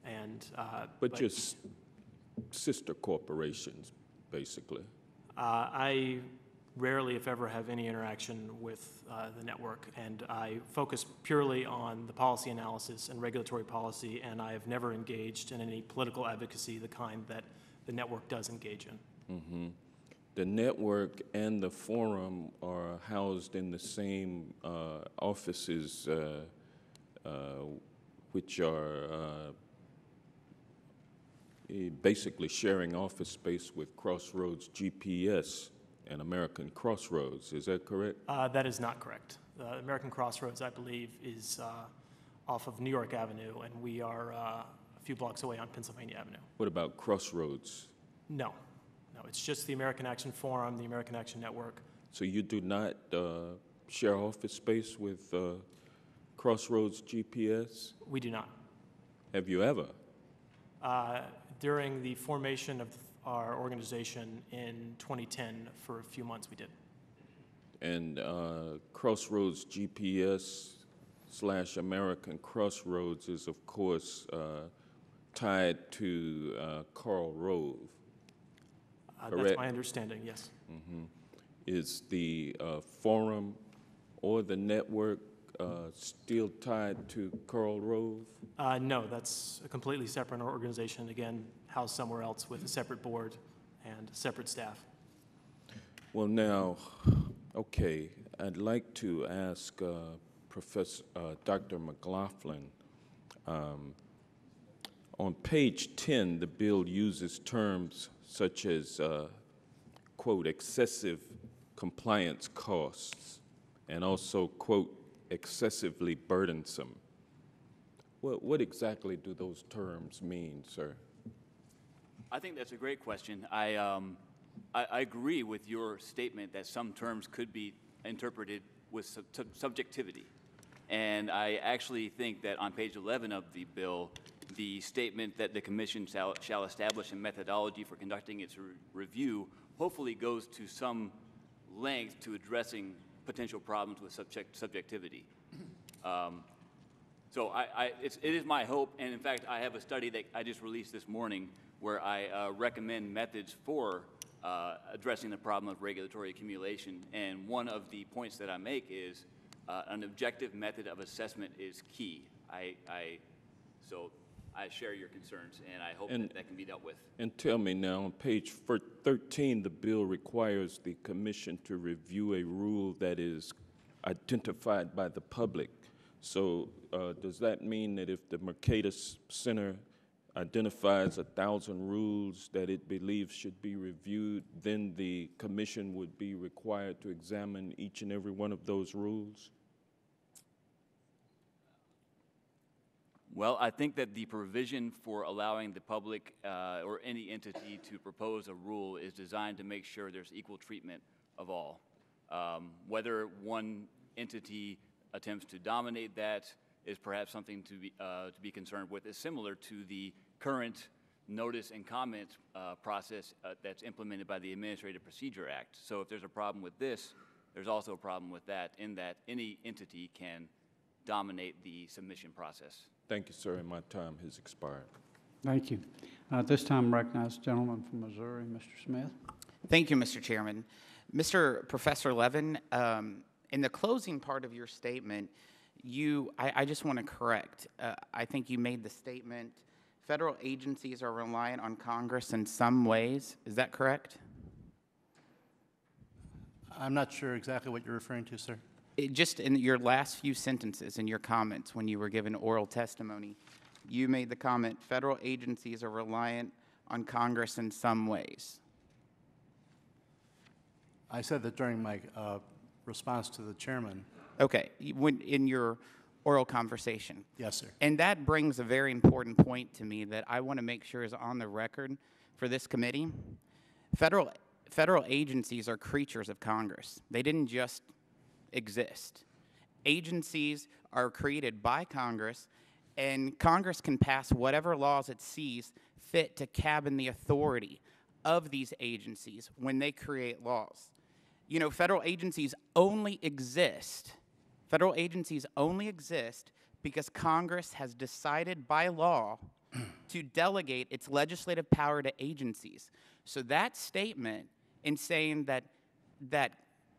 and but your sister corporations, basically. I rarely, if ever, have any interaction with the network, and I focus purely on the policy analysis and regulatory policy, and I have never engaged in any political advocacy, the kind that the network does engage in. Mm-hmm. The network and the forum are housed in the same offices, which are basically sharing office space with Crossroads GPS and American Crossroads. Is that correct? That is not correct. American Crossroads, I believe, is off of New York Avenue, and we are a few blocks away on Pennsylvania Avenue. What about Crossroads? No. No, it's just the American Action Forum, the American Action Network. So you do not share office space with Crossroads GPS? We do not. Have you ever? During the formation of our organization in 2010, for a few months we did. And Crossroads GPS / American Crossroads is, of course, tied to Karl Rove. That's my understanding, yes. Mm-hmm. Is the forum or the network still tied to Karl Rove? No, that's a completely separate organization, again, housed somewhere else with a separate board and separate staff. Well, now, okay, I'd like to ask Dr. McLaughlin, on page 10, the bill uses terms such as, quote, excessive compliance costs, and also, quote, excessively burdensome. What exactly do those terms mean, sir? I think that's a great question. I agree with your statement that some terms could be interpreted with subjectivity. And I actually think that on page 11 of the bill, the statement that the Commission shall establish a methodology for conducting its review hopefully goes to some length to addressing potential problems with subjectivity. So it is my hope, and in fact, I have a study that I just released this morning where I recommend methods for addressing the problem of regulatory accumulation. And one of the points that I make is an objective method of assessment is key. So I share your concerns, and I hope that can be dealt with. And tell me now, on page 13, the bill requires the Commission to review a rule that is identified by the public. So does that mean that if the Mercatus Center identifies 1,000 rules that it believes should be reviewed, then the Commission would be required to examine each and every one of those rules? Well, I think that the provision for allowing the public or any entity to propose a rule is designed to make sure there's equal treatment of all. Whether one entity attempts to dominate that is perhaps something to be concerned with. Is similar to the current notice and comment process that's implemented by the Administrative Procedure Act. So if there's a problem with this, there's also a problem with that, in that any entity can dominate the submission process. Thank you, sir, and my time has expired. Thank you. At this time, recognize the gentleman from Missouri, Mr. Smith. Thank you, Mr. Chairman. Mr. Professor Levin, in the closing part of your statement, I just want to correct. I think you made the statement, federal agencies are reliant on Congress in some ways. Is that correct? I'm not sure exactly what you're referring to, sir. Just in your last few sentences in your comments when you were given oral testimony, you made the comment, federal agencies are reliant on Congress in some ways. I said that during my response to the chairman. Okay, in your oral conversation. Yes, sir. And that brings a very important point to me that I want to make sure is on the record for this committee. Federal agencies are creatures of Congress. They didn't just exist. Agencies are created by Congress, and Congress can pass whatever laws it sees fit to cabin the authority of these agencies when they create laws. You know, federal agencies only exist because Congress has decided by law to delegate its legislative power to agencies. So that statement in saying that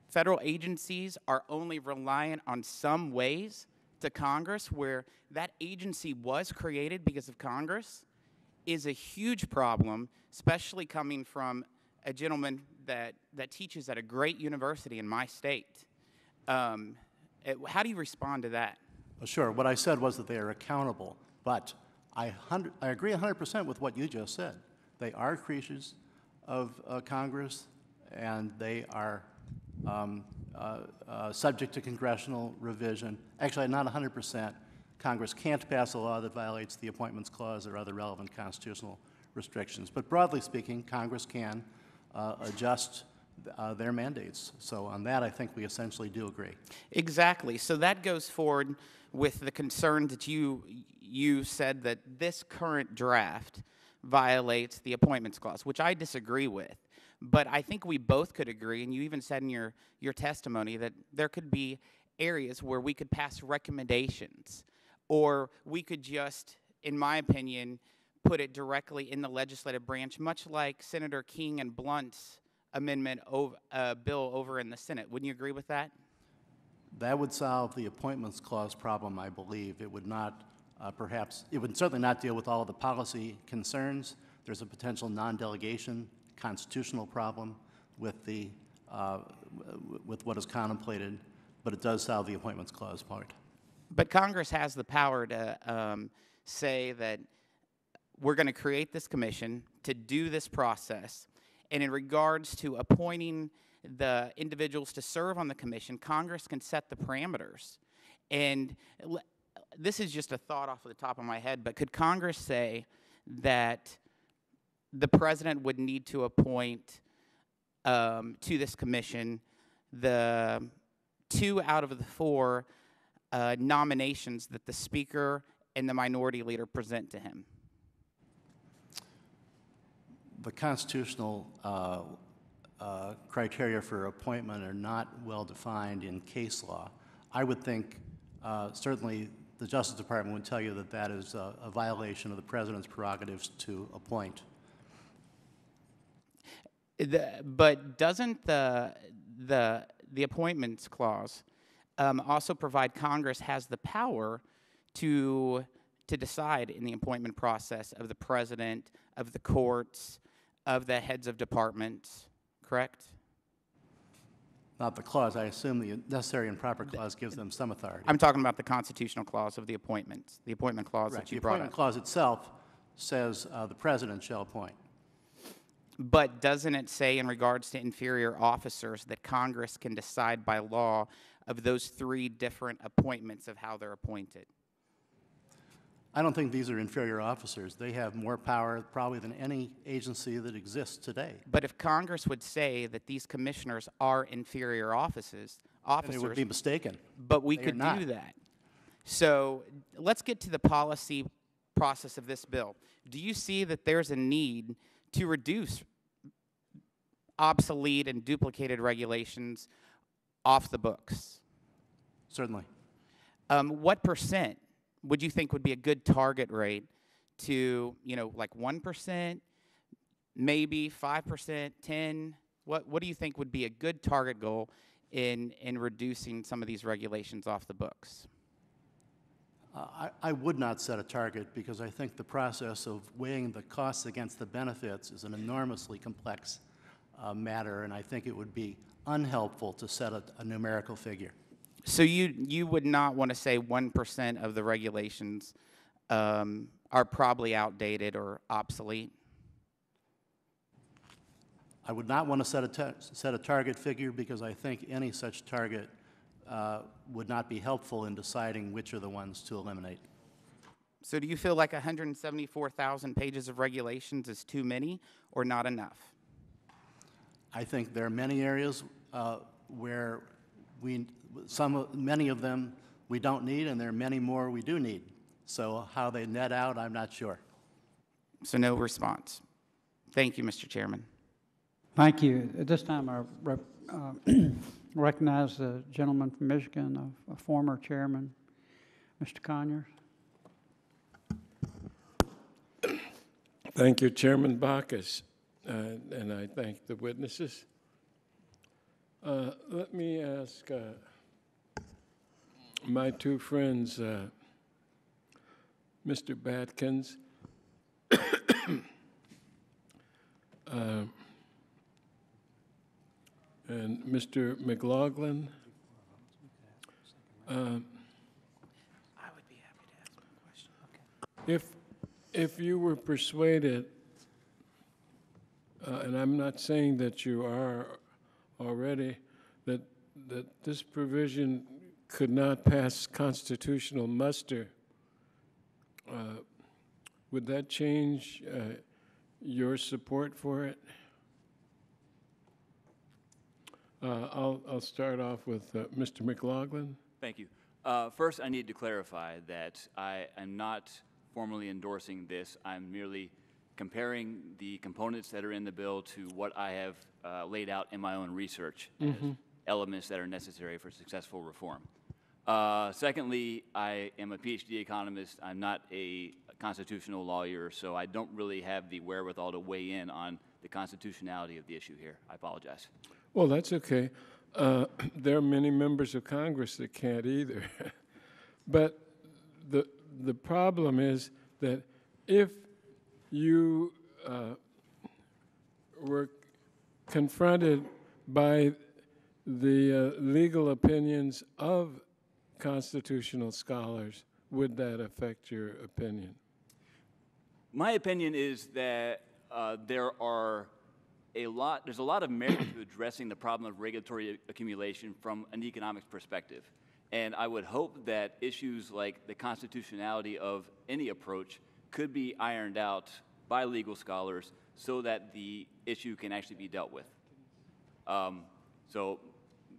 federal agencies are only reliant on some ways to Congress, where that agency was created because of Congress, is a huge problem, especially coming from a gentleman that teaches at a great university in my state. How do you respond to that? Well, sure. What I said was that they are accountable, but I agree 100% with what you just said. They are creatures of Congress, and they are subject to congressional revision. Actually, not 100%. Congress can't pass a law that violates the Appointments Clause or other relevant constitutional restrictions. But broadly speaking, Congress can adjust their mandates. So on that, I think we essentially do agree. Exactly. So that goes forward with the concern that you said that this current draft violates the Appointments Clause, which I disagree with. But I think we both could agree, and you even said in your testimony that there could be areas where we could pass recommendations, or we could just, in my opinion, put it directly in the legislative branch, much like Senator King and Blunt's amendment bill over in the Senate. Wouldn't you agree with that? That would solve the Appointments Clause problem, I believe. It would not, it would certainly not deal with all of the policy concerns. There's a potential non-delegation constitutional problem with what is contemplated, but it does solve the Appointments Clause part. But Congress has the power to say that we're going to create this commission to do this process, and in regards to appointing the individuals to serve on the commission, Congress can set the parameters. And this is just a thought off the top of my head, but could Congress say that the president would need to appoint to this commission the 2 out of the 4 nominations that the Speaker and the Minority Leader present to him? The constitutional criteria for appointment are not well defined in case law. I would think certainly the Justice Department would tell you that that is a violation of the president's prerogatives to appoint. But doesn't the Appointments Clause also provide Congress has the power to decide in the appointment process of the president, of the courts, of the heads of departments, correct? Not the clause. I assume the necessary and proper clause gives them some authority. I'm talking about the constitutional clause of the appointments, the appointment clause Right. that you The brought appointment up. clause itself says the president shall appoint. But doesn't it say in regards to inferior officers that Congress can decide by law of those 3 different appointments of how they're appointed? I don't think these are inferior officers. They have more power probably than any agency that exists today. But if Congress would say that these commissioners are inferior officers, And it would be mistaken. but we They are could not. do that. So let's get to the policy process of this bill. Do you see that there's a need to reduce obsolete and duplicated regulations off the books? Certainly. What percent would you think would be a good target rate to, like 1%, maybe 5%, 10? What do you think would be a good target goal in reducing some of these regulations off the books? I would not set a target because I think the process of weighing the costs against the benefits is an enormously complex matter, and I think it would be unhelpful to set a numerical figure. So you would not want to say 1% of the regulations are probably outdated or obsolete? I would not want to set a target figure because I think any such target would not be helpful in deciding which are the ones to eliminate. So do you feel like 174,000 pages of regulations is too many or not enough? I think there are many areas where many of them we don't need, and there are many more we do need. So how they net out, I'm not sure. So no response. Thank you, Mr. Chairman. Thank you. At this time, I recognize the gentleman from Michigan, a former chairman, Mr. Conyers. Thank you, Chairman Bacchus, and I thank the witnesses. Let me ask my two friends, Mr. Batkins and Mr. McLaughlin. I would be happy to ask one question. If you were persuaded, and I'm not saying that you are already, that this provision could not pass constitutional muster, would that change your support for it? I'll start off with Mr. McLaughlin. Thank you. First, I need to clarify that I am not formally endorsing this. I'm merely comparing the components that are in the bill to what I have laid out in my own research as elements that are necessary for successful reform. Secondly, I am a PhD economist. I'm not a constitutional lawyer, so I don't really have the wherewithal to weigh in on the constitutionality of the issue here. I apologize. Well, that's okay. There are many members of Congress that can't either. But the problem is that if you were confronted by the legal opinions of constitutional scholars, would that affect your opinion? My opinion is that there's a lot of merit to addressing the problem of regulatory accumulation from an economics perspective. And I would hope that issues like the constitutionality of any approach could be ironed out by legal scholars so that the issue can actually be dealt with. So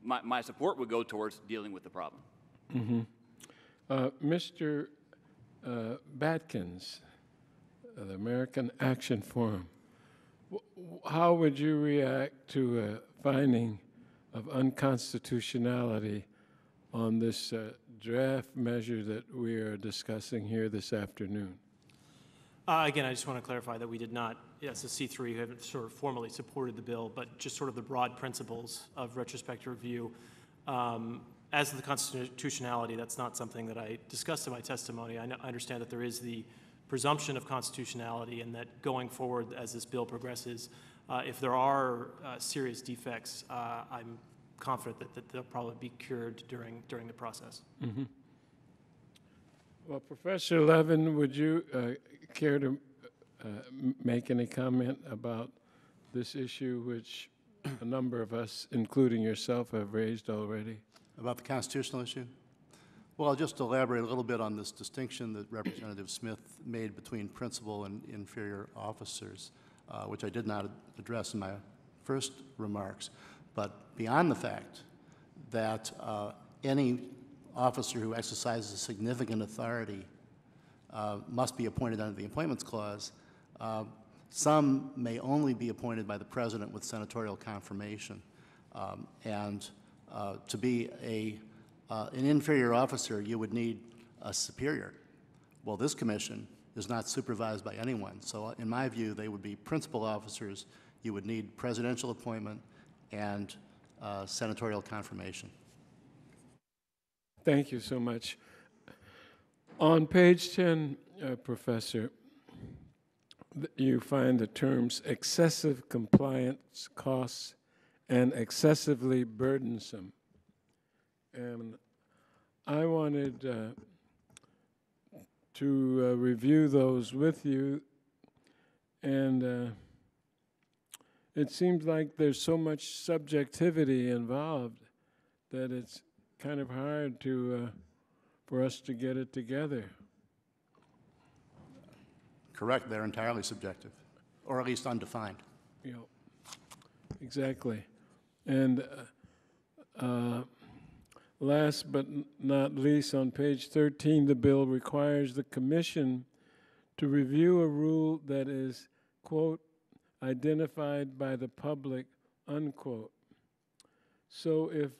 my support would go towards dealing with the problem. Mr. Batkins, the American Action Forum, how would you react to a finding of unconstitutionality on this draft measure that we are discussing here this afternoon? Again, I just want to clarify that we did not, as a C3, haven't sort of formally supported the bill, but just sort of the broad principles of retrospective review. As to the constitutionality, that's not something that I discussed in my testimony. I understand that there is the presumption of constitutionality and that going forward as this bill progresses, if there are serious defects, I'm confident that they'll probably be cured during the process. Well, Professor Levin, would you care to make any comment about this issue, which a number of us, including yourself, have raised already? About the constitutional issue? Well, I'll just elaborate a little bit on this distinction that Representative Smith made between principal and inferior officers, which I did not address in my first remarks. But beyond the fact that any officer who exercises significant authority must be appointed under the Appointments Clause, some may only be appointed by the President with senatorial confirmation. To be an inferior officer, you would need a superior. Well, this commission is not supervised by anyone. So in my view, they would be principal officers. You would need presidential appointment and senatorial confirmation. Thank you so much. On page 10, Professor, you find the terms excessive compliance costs and excessively burdensome. And I wanted to review those with you, and it seems like there's so much subjectivity involved that it's kind of hard to for us to get it together. Correct, they're entirely subjective, or at least undefined. You know, exactly. And last but not least, on page 13, the bill requires the commission to review a rule that is, quote, identified by the public, unquote. So if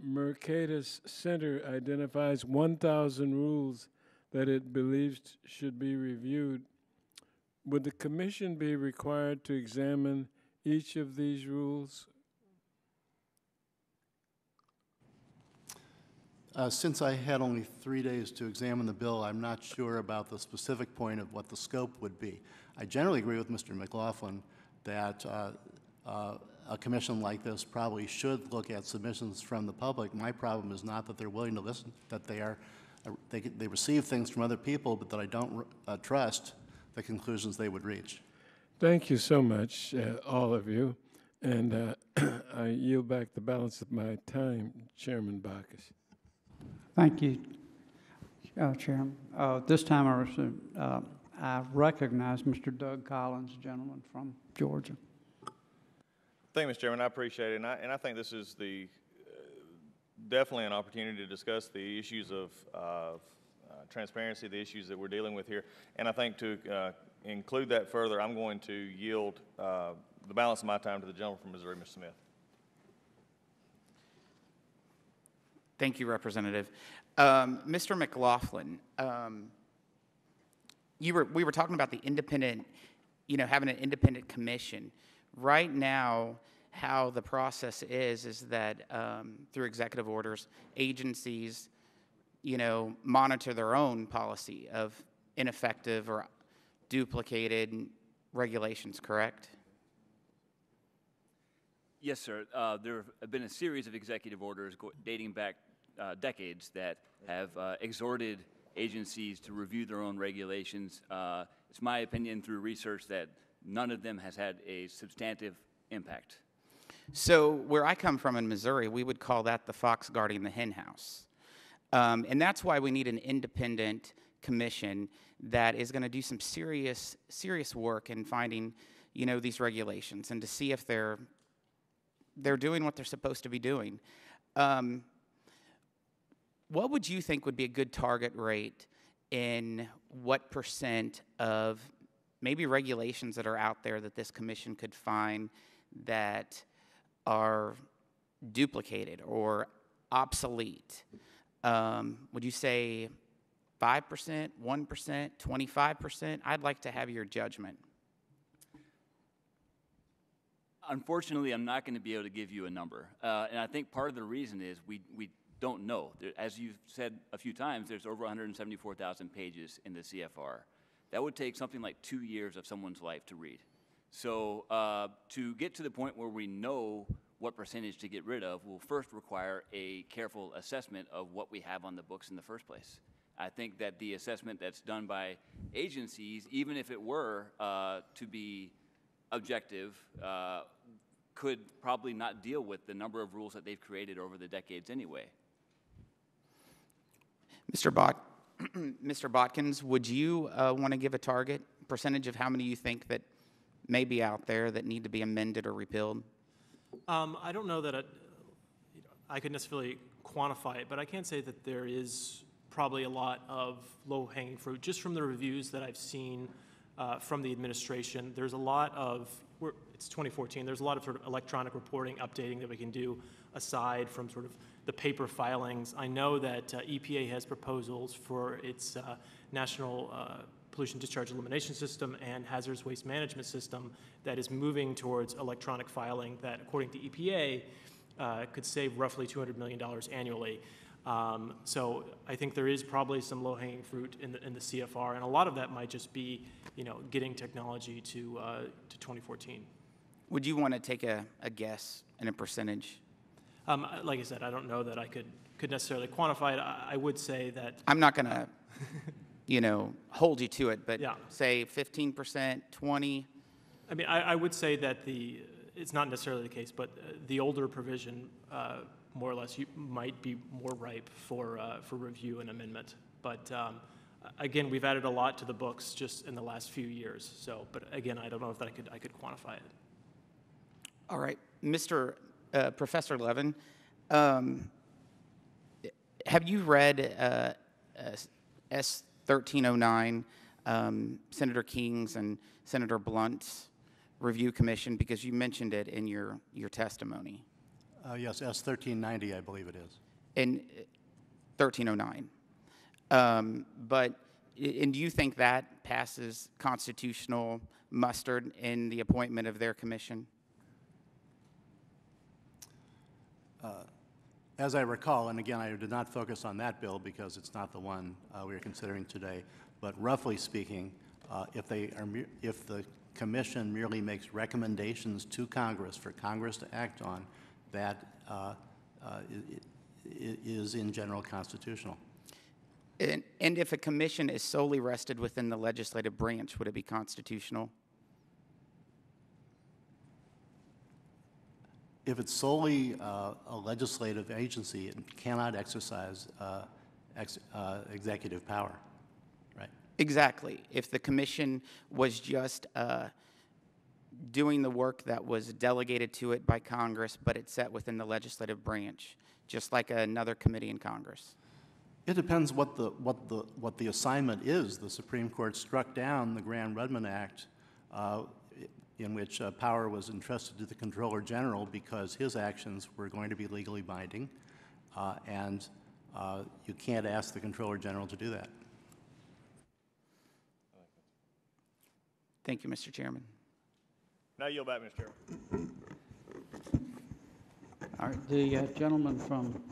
Mercatus Center identifies 1,000 rules that it believes should be reviewed, would the commission be required to examine each of these rules? Since I had only 3 days to examine the bill, I'm not sure about the specific point of what the scope would be. I generally agree with Mr. McLaughlin that a commission like this probably should look at submissions from the public. My problem is not that they're willing to listen, that they receive things from other people, but that I don't trust the conclusions they would reach. Thank you so much, all of you. And I yield back the balance of my time, Chairman Bacchus. Thank you, Chairman. This time I recognize Mr. Doug Collins, a gentleman from Georgia. Thank you, Mr. Chairman. I appreciate it. And I think this is definitely an opportunity to discuss the issues of transparency, the issues that we're dealing with here. And I think to include that further, I'm going to yield the balance of my time to the gentleman from Missouri, Mr. Smith. Thank you, Representative. Mr. McLaughlin, we were talking about the independent, having an independent commission. Right now, how the process is that through executive orders, agencies, monitor their own policy of ineffective or duplicated regulations, correct? Yes, sir. There have been a series of executive orders dating back decades that have exhorted agencies to review their own regulations. It's my opinion through research that none of them has had a substantive impact. So where I come from in Missouri, we would call that the fox guarding the hen house. And that's why we need an independent commission that is going to do some serious work in finding, these regulations and to see if they're doing what they're supposed to be doing. What would you think would be a good target rate in what % of maybe regulations that are out there that this commission could find that are duplicated or obsolete? Would you say 5%, 1%, 25%? I'd like to have your judgment. Unfortunately, I'm not going to be able to give you a number. And I think part of the reason is we don't know. As you've said a few times, there's over 174,000 pages in the CFR. That would take something like 2 years of someone's life to read. So to get to the point where we know what percentage to get rid of will first require a careful assessment of what we have on the books in the first place. I think that the assessment that's done by agencies, even if it were to be objective, could probably not deal with the number of rules that they've created over the decades anyway. Mr. Botkins, would you want to give a target percentage of how many you think that may be out there that need to be amended or repealed? I don't know that I could necessarily quantify it, but I can say that there is probably a lot of low-hanging fruit just from the reviews that I've seen from the administration. There's a lot of, it's 2014, there's a lot of sort of electronic reporting, updating that we can do aside from sort of the paper filings. I know that EPA has proposals for its National Pollution Discharge Elimination System and Hazardous Waste Management System that is moving towards electronic filing that, according to EPA, could save roughly $200 million annually. So I think there is probably some low-hanging fruit in the CFR, and a lot of that might just be, getting technology to 2014. Would you want to take a guess and a percentage? Like I said, I don't know that I could necessarily quantify it. I would say that I'm not going to, hold you to it, but Yeah. say 15%, 20. I mean, I would say that it's not necessarily the case, but the older provision, more or less, might be more ripe for review and amendment. But again, we've added a lot to the books just in the last few years. So, but again, I don't know if that I could quantify it. All right, Professor Levin, have you read S1309, Senator King's and Senator Blunt's review commission, because you mentioned it in your testimony? Yes, S1390, I believe it is. In 1309. And do you think that passes constitutional muster in the appointment of their commission? As I recall, and again, I did not focus on that bill because it's not the one we are considering today, but roughly speaking, if the commission merely makes recommendations to Congress for Congress to act on, that is in general constitutional. And if a commission is solely rested within the legislative branch, would it be constitutional? If it's solely a legislative agency, it cannot exercise executive power, right? Exactly. If the commission was just doing the work that was delegated to it by Congress, but it's set within the legislative branch, just like another committee in Congress. It depends what the assignment is. The Supreme Court struck down the Graham-Rudman Act, in which power was entrusted to the Comptroller General because his actions were going to be legally binding, and you can't ask the Comptroller General to do that. Thank you, Mr. Chairman. Now yield back, Mr. Chairman. All right, the gentleman from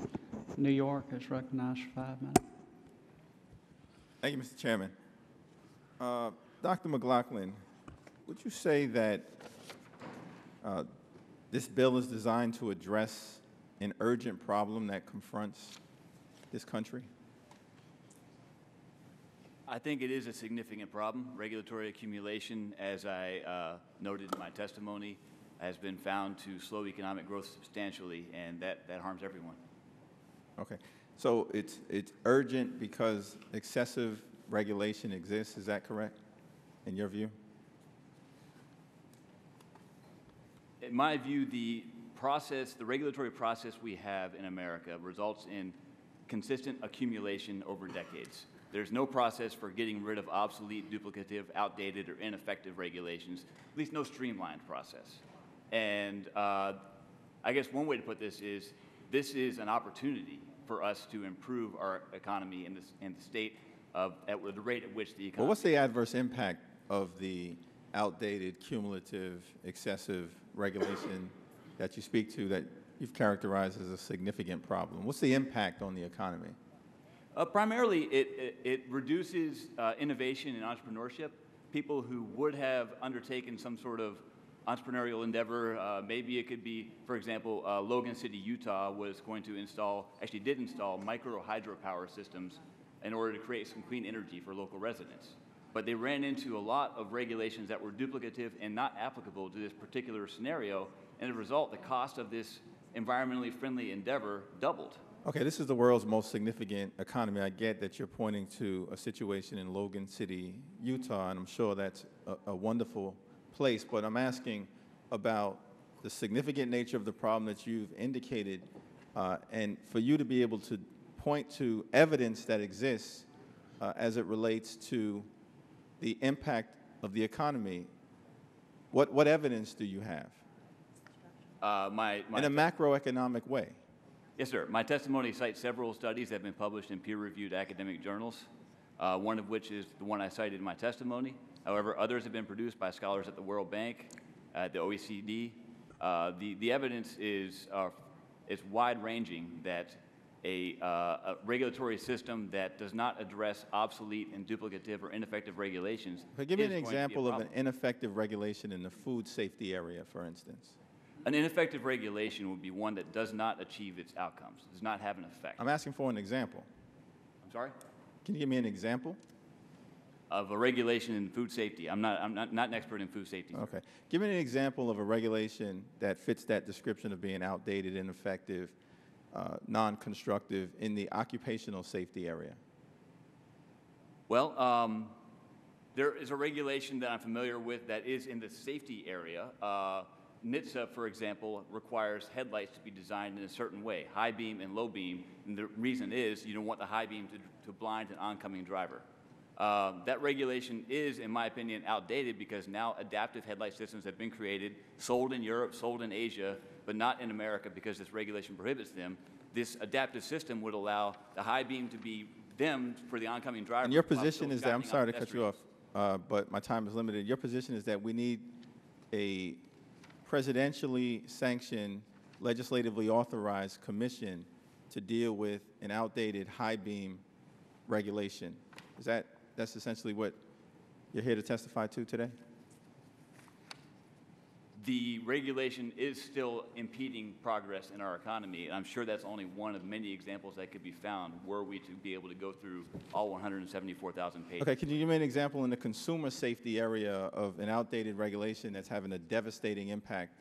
New York is recognized for 5 minutes. Thank you, Mr. Chairman. Dr. McLaughlin, would you say that this bill is designed to address an urgent problem that confronts this country? I think it is a significant problem. Regulatory accumulation, as I noted in my testimony, has been found to slow economic growth substantially, and that harms everyone. Okay, so it's urgent because excessive regulation exists. Is that correct, in your view? In my view, the regulatory process we have in America results in consistent accumulation over decades. There's no process for getting rid of obsolete, duplicative, outdated, or ineffective regulations, at least no streamlined process. And I guess one way to put this is an opportunity for us to improve our economy in the state at the rate at which the economy. Well, what's the adverse impact of the outdated, cumulative, excessive regulation that you speak to that you've characterized as a significant problem? What's the impact on the economy? Primarily, it reduces innovation and entrepreneurship. People who would have undertaken some sort of entrepreneurial endeavor, maybe it could be, for example, Logan City, Utah did install micro hydropower systems in order to create some clean energy for local residents. But they ran into a lot of regulations that were duplicative and not applicable to this particular scenario, and as a result, the cost of this environmentally friendly endeavor doubled. Okay, this is the world's most significant economy. I get that you're pointing to a situation in Logan City, Utah, and I'm sure that's a wonderful place, but I'm asking about the significant nature of the problem that you've indicated, and for you to be able to point to evidence that exists as it relates to the impact of the economy. What evidence do you have? In a macroeconomic way. Yes, sir. My testimony cites several studies that have been published in peer-reviewed academic journals, one of which is the one I cited in my testimony. However, others have been produced by scholars at the World Bank, at the OECD. The evidence is wide-ranging that a regulatory system that does not address obsolete and duplicative or ineffective regulations. But give me an example of an ineffective regulation in the food safety area, for instance. An ineffective regulation would be one that does not achieve its outcomes, does not have an effect. I'm asking for an example. I'm sorry? Can you give me an example? Of a regulation in food safety. I'm not an expert in food safety. Okay. Give me an example of a regulation that fits that description of being outdated, ineffective, non-constructive in the occupational safety area. Well, there is a regulation that I'm familiar with that is in the safety area. NHTSA, for example, requires headlights to be designed in a certain way, high beam and low beam, and the reason is you don't want the high beam to blind an oncoming driver. That regulation is, in my opinion, outdated because now adaptive headlight systems have been created, sold in Europe, sold in Asia, but not in America because this regulation prohibits them. This adaptive system would allow the high beam to be dimmed for the oncoming driver. And your position is that, I'm sorry to cut you off, but my time is limited. Your position is that we need a presidentially sanctioned, legislatively authorized commission to deal with an outdated high beam regulation. That's essentially what you're here to testify to today? The regulation is still impeding progress in our economy, and I'm sure that's only one of many examples that could be found were we to be able to go through all 174,000 pages. Okay, can you give me an example in the consumer safety area of an outdated regulation that's having a devastating impact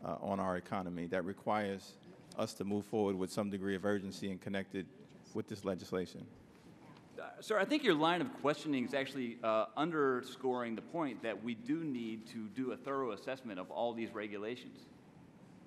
on our economy that requires us to move forward with some degree of urgency and connected with this legislation? Sir, I think your line of questioning is actually underscoring the point that we do need to do a thorough assessment of all these regulations.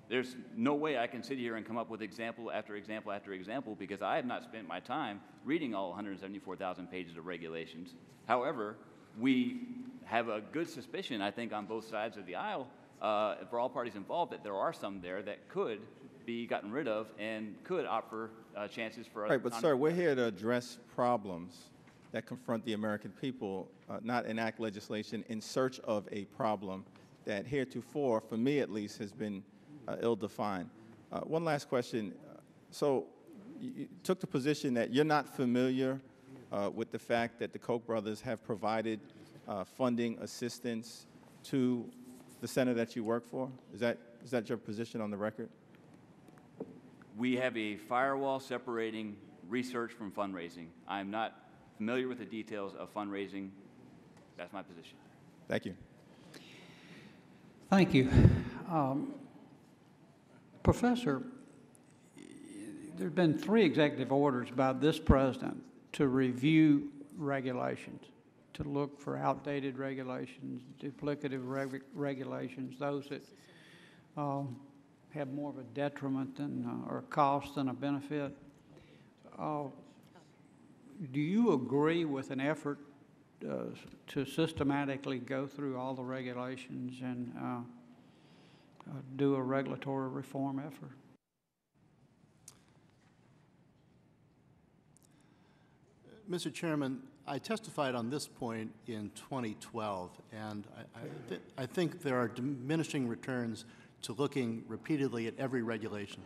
There's no way I can sit here and come up with example after example after example because I have not spent my time reading all 174,000 pages of regulations. However, we have a good suspicion, I think, on both sides of the aisle for all parties involved that there are some there that could be gotten rid of and could offer chances for us. Right, but sir, we're here to address problems that confront the American people, not enact legislation in search of a problem that heretofore, for me at least, has been ill-defined. One last question. So you took the position that you're not familiar with the fact that the Koch brothers have provided funding assistance to the center that you work for? Is that your position on the record? We have a firewall separating research from fundraising. I'm not familiar with the details of fundraising. That's my position. Thank you. Thank you. Professor, there have been 3 executive orders by this president to review regulations, to look for outdated regulations, duplicative regulations, those that have more of a detriment than, or a cost than a benefit. Do you agree with an effort to systematically go through all the regulations and do a regulatory reform effort? Mr. Chairman, I testified on this point in 2012, and I think there are diminishing returns to looking repeatedly at every regulation.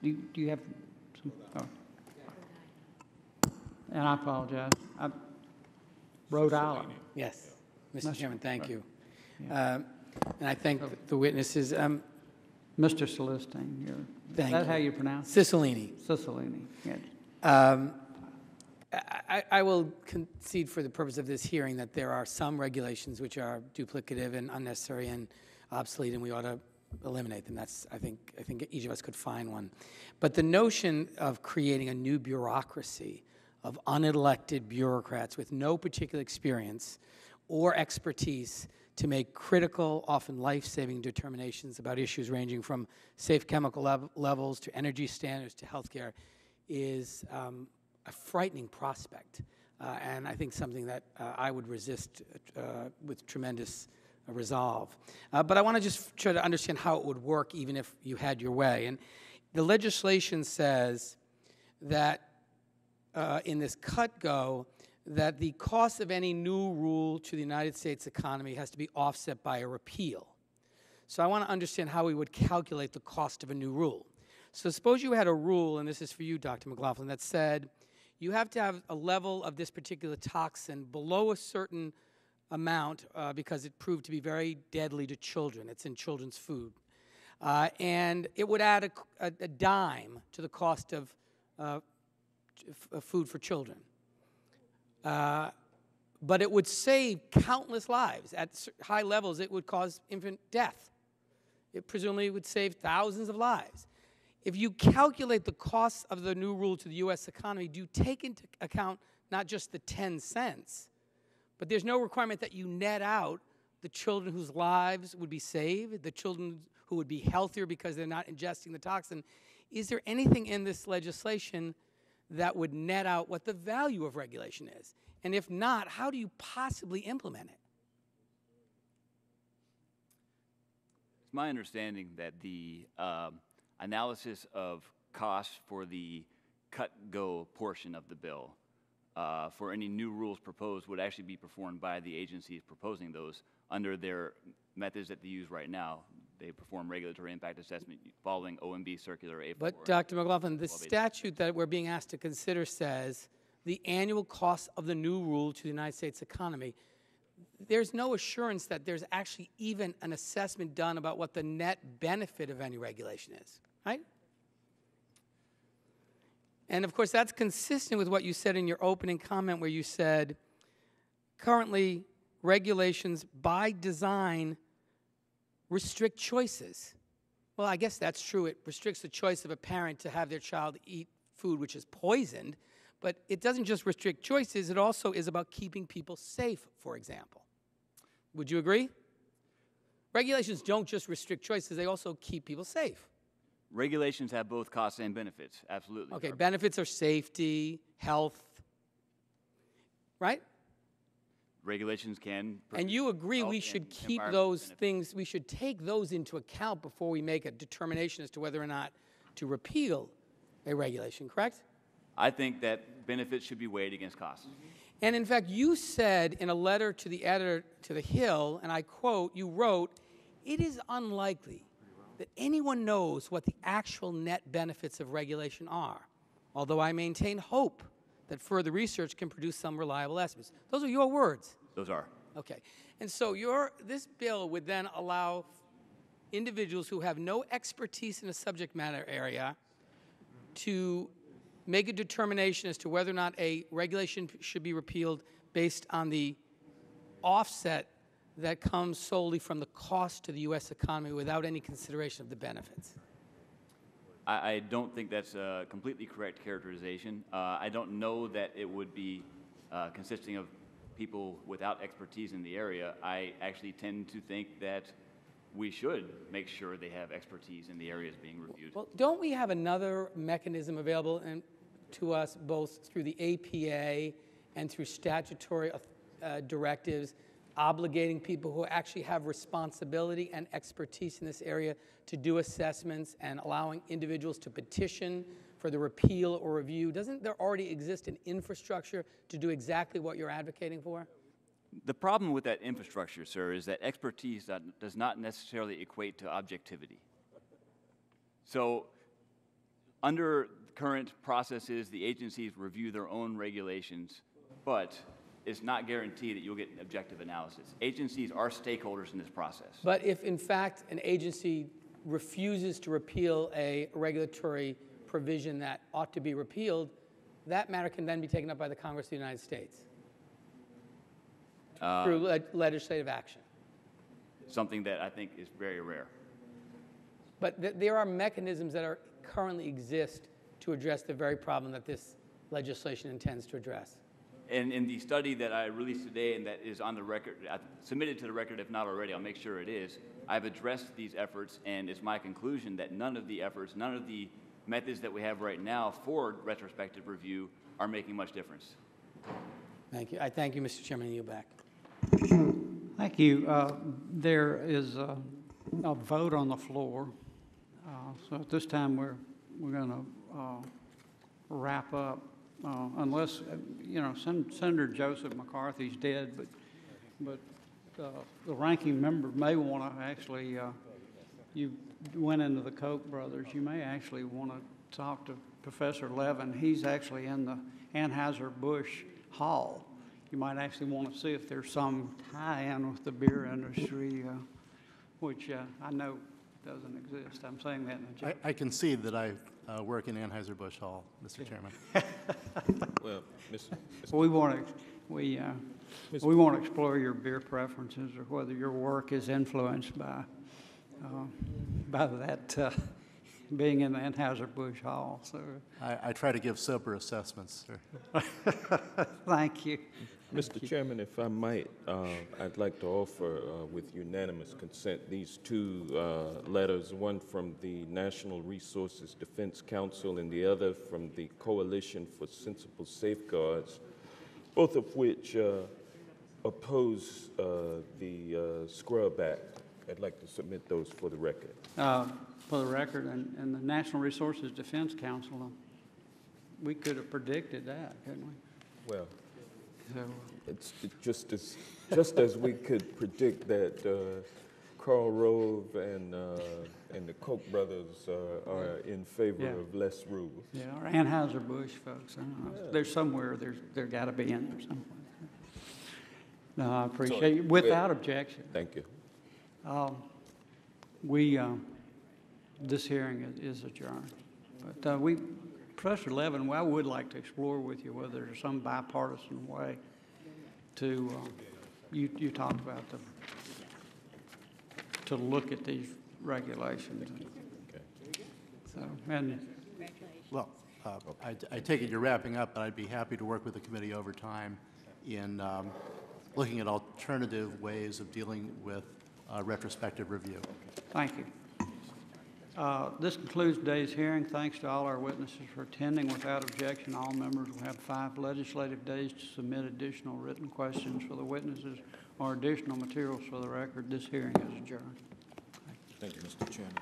Do you have some? Oh. And I apologize. Rhode Island. Yes, Mr. Chairman, thank you. And I thank the witnesses. Mr. Celestine, is that how you pronounce it? Cicilline. Cicilline, yes. I will concede for the purpose of this hearing that there are some regulations which are duplicative and unnecessary and obsolete, and we ought to eliminate them. That's, I think each of us could find one. But the notion of creating a new bureaucracy of unelected bureaucrats with no particular experience or expertise to make critical, often life-saving determinations about issues ranging from safe chemical levels to energy standards to healthcare is a frightening prospect, and I think something that I would resist with tremendous resolve. But I want to just try to understand how it would work even if you had your way. And the legislation says that in this cut-go, that the cost of any new rule to the United States economy has to be offset by a repeal. So I want to understand how we would calculate the cost of a new rule. So suppose you had a rule, and this is for you, Dr. McLaughlin, that said you have to have a level of this particular toxin below a certain amount because it proved to be very deadly to children. It's in children's food. And it would add a dime to the cost of food for children. But it would save countless lives. At high levels, it would cause infant death. It presumably would save thousands of lives. If you calculate the costs of the new rule to the U.S. economy, do you take into account not just the 10 cents, but there's no requirement that you net out the children whose lives would be saved, the children who would be healthier because they're not ingesting the toxin? Is there anything in this legislation that would net out what the value of regulation is? And if not, how do you possibly implement it? It's my understanding that the analysis of costs for the cut-go portion of the bill for any new rules proposed would actually be performed by the agencies proposing those under their methods that they use right now. They perform regulatory impact assessment following OMB Circular A4. But, Dr. McLaughlin, the statute that we're being asked to consider says the annual cost of the new rule to the United States economy. There's no assurance that there's actually even an assessment done about what the net benefit of any regulation is, right? And, of course, that's consistent with what you said in your opening comment where you said, currently, regulations by design restrict choices. Well, I guess that's true. It restricts the choice of a parent to have their child eat food which is poisoned, but it doesn't just restrict choices, it also is about keeping people safe, for example. Would you agree? Regulations don't just restrict choices, they also keep people safe. Regulations have both costs and benefits, absolutely. Okay, benefits are safety, health, right? Regulations can... And you agree we should keep those things, we should take those into account before we make a determination as to whether or not to repeal a regulation, correct? I think that benefits should be weighed against costs. And in fact, you said in a letter to the editor to The Hill, and I quote, you wrote, "It is unlikely that anyone knows what the actual net benefits of regulation are, although I maintain hope that further research can produce some reliable estimates." Those are your words. Those are. Okay. And so this bill would then allow individuals who have no expertise in a subject matter area to make a determination as to whether or not a regulation should be repealed based on the offset that comes solely from the cost to the U.S. economy without any consideration of the benefits. I don't think that's a completely correct characterization. I don't know that it would be consisting of people without expertise in the area. I actually tend to think that we should make sure they have expertise in the areas being reviewed. Well, don't we have another mechanism available to us both through the APA and through statutory directives obligating people who actually have responsibility and expertise in this area to do assessments and allowing individuals to petition for the repeal or review? Doesn't there already exist an infrastructure to do exactly what you're advocating for? The problem with that infrastructure, sir, is that expertise does not necessarily equate to objectivity. So under current processes, the agencies review their own regulations, but it's not guaranteed that you'll get an objective analysis. Agencies are stakeholders in this process. But if, in fact, an agency refuses to repeal a regulatory provision that ought to be repealed, that matter can then be taken up by the Congress of the United States through legislative action. Something that I think is very rare. But there are mechanisms that are currently exist to address the very problem that this legislation intends to address. And in the study that I released today and that is on the record, I submitted to the record, if not already, I'll make sure it is, I've addressed these efforts, and it's my conclusion that none of the efforts, none of the methods that we have right now for retrospective review are making much difference. Thank you. I thank you, Mr. Chairman, and yield back. Thank you. There is a vote on the floor. So at this time, we're going to wrap up, unless, you know, Senator Joseph McCarthy's dead, but the ranking member may want to actually, you went into the Koch brothers, you may actually want to talk to Professor Levin. He's actually in the Anheuser-Busch Hall. You might actually want to see if there's some tie-in with the beer industry, which I know doesn't exist. I'm saying that in a joke. I concede that I work in Anheuser-Busch Hall, Mr. Chairman. Well, Mr. We want to explore your beer preferences or whether your work is influenced by that being in the Anheuser-Busch Hall. So I try to give sober assessments, sir. thank you. Mr. Chairman, if I might, I'd like to offer, with unanimous consent, these two letters, one from the National Resources Defense Council and the other from the Coalition for Sensible Safeguards, both of which oppose the Scrub Act. I'd like to submit those for the record. For the record, and the National Resources Defense Council, we could have predicted that, couldn't we? Well, So, it's just as we could predict that Karl Rove and the Koch brothers are in favor Yeah. of less rules. yeah, or Anheuser-Busch folks, I don't know. There's somewhere, there got to be in there somewhere. No, I appreciate you, without objection. Thank you. This hearing is adjourned. But Professor Levin, I would like to explore with you whether there's some bipartisan way to, you talked about to look at these regulations. Okay. So, and Well, I take it you're wrapping up, but I'd be happy to work with the committee over time in looking at alternative ways of dealing with retrospective review. thank you. This concludes today's hearing. Thanks to all our witnesses for attending. Without objection, all members will have 5 legislative days to submit additional written questions for the witnesses or additional materials for the record. This hearing is adjourned. Thank you, Mr. Chairman.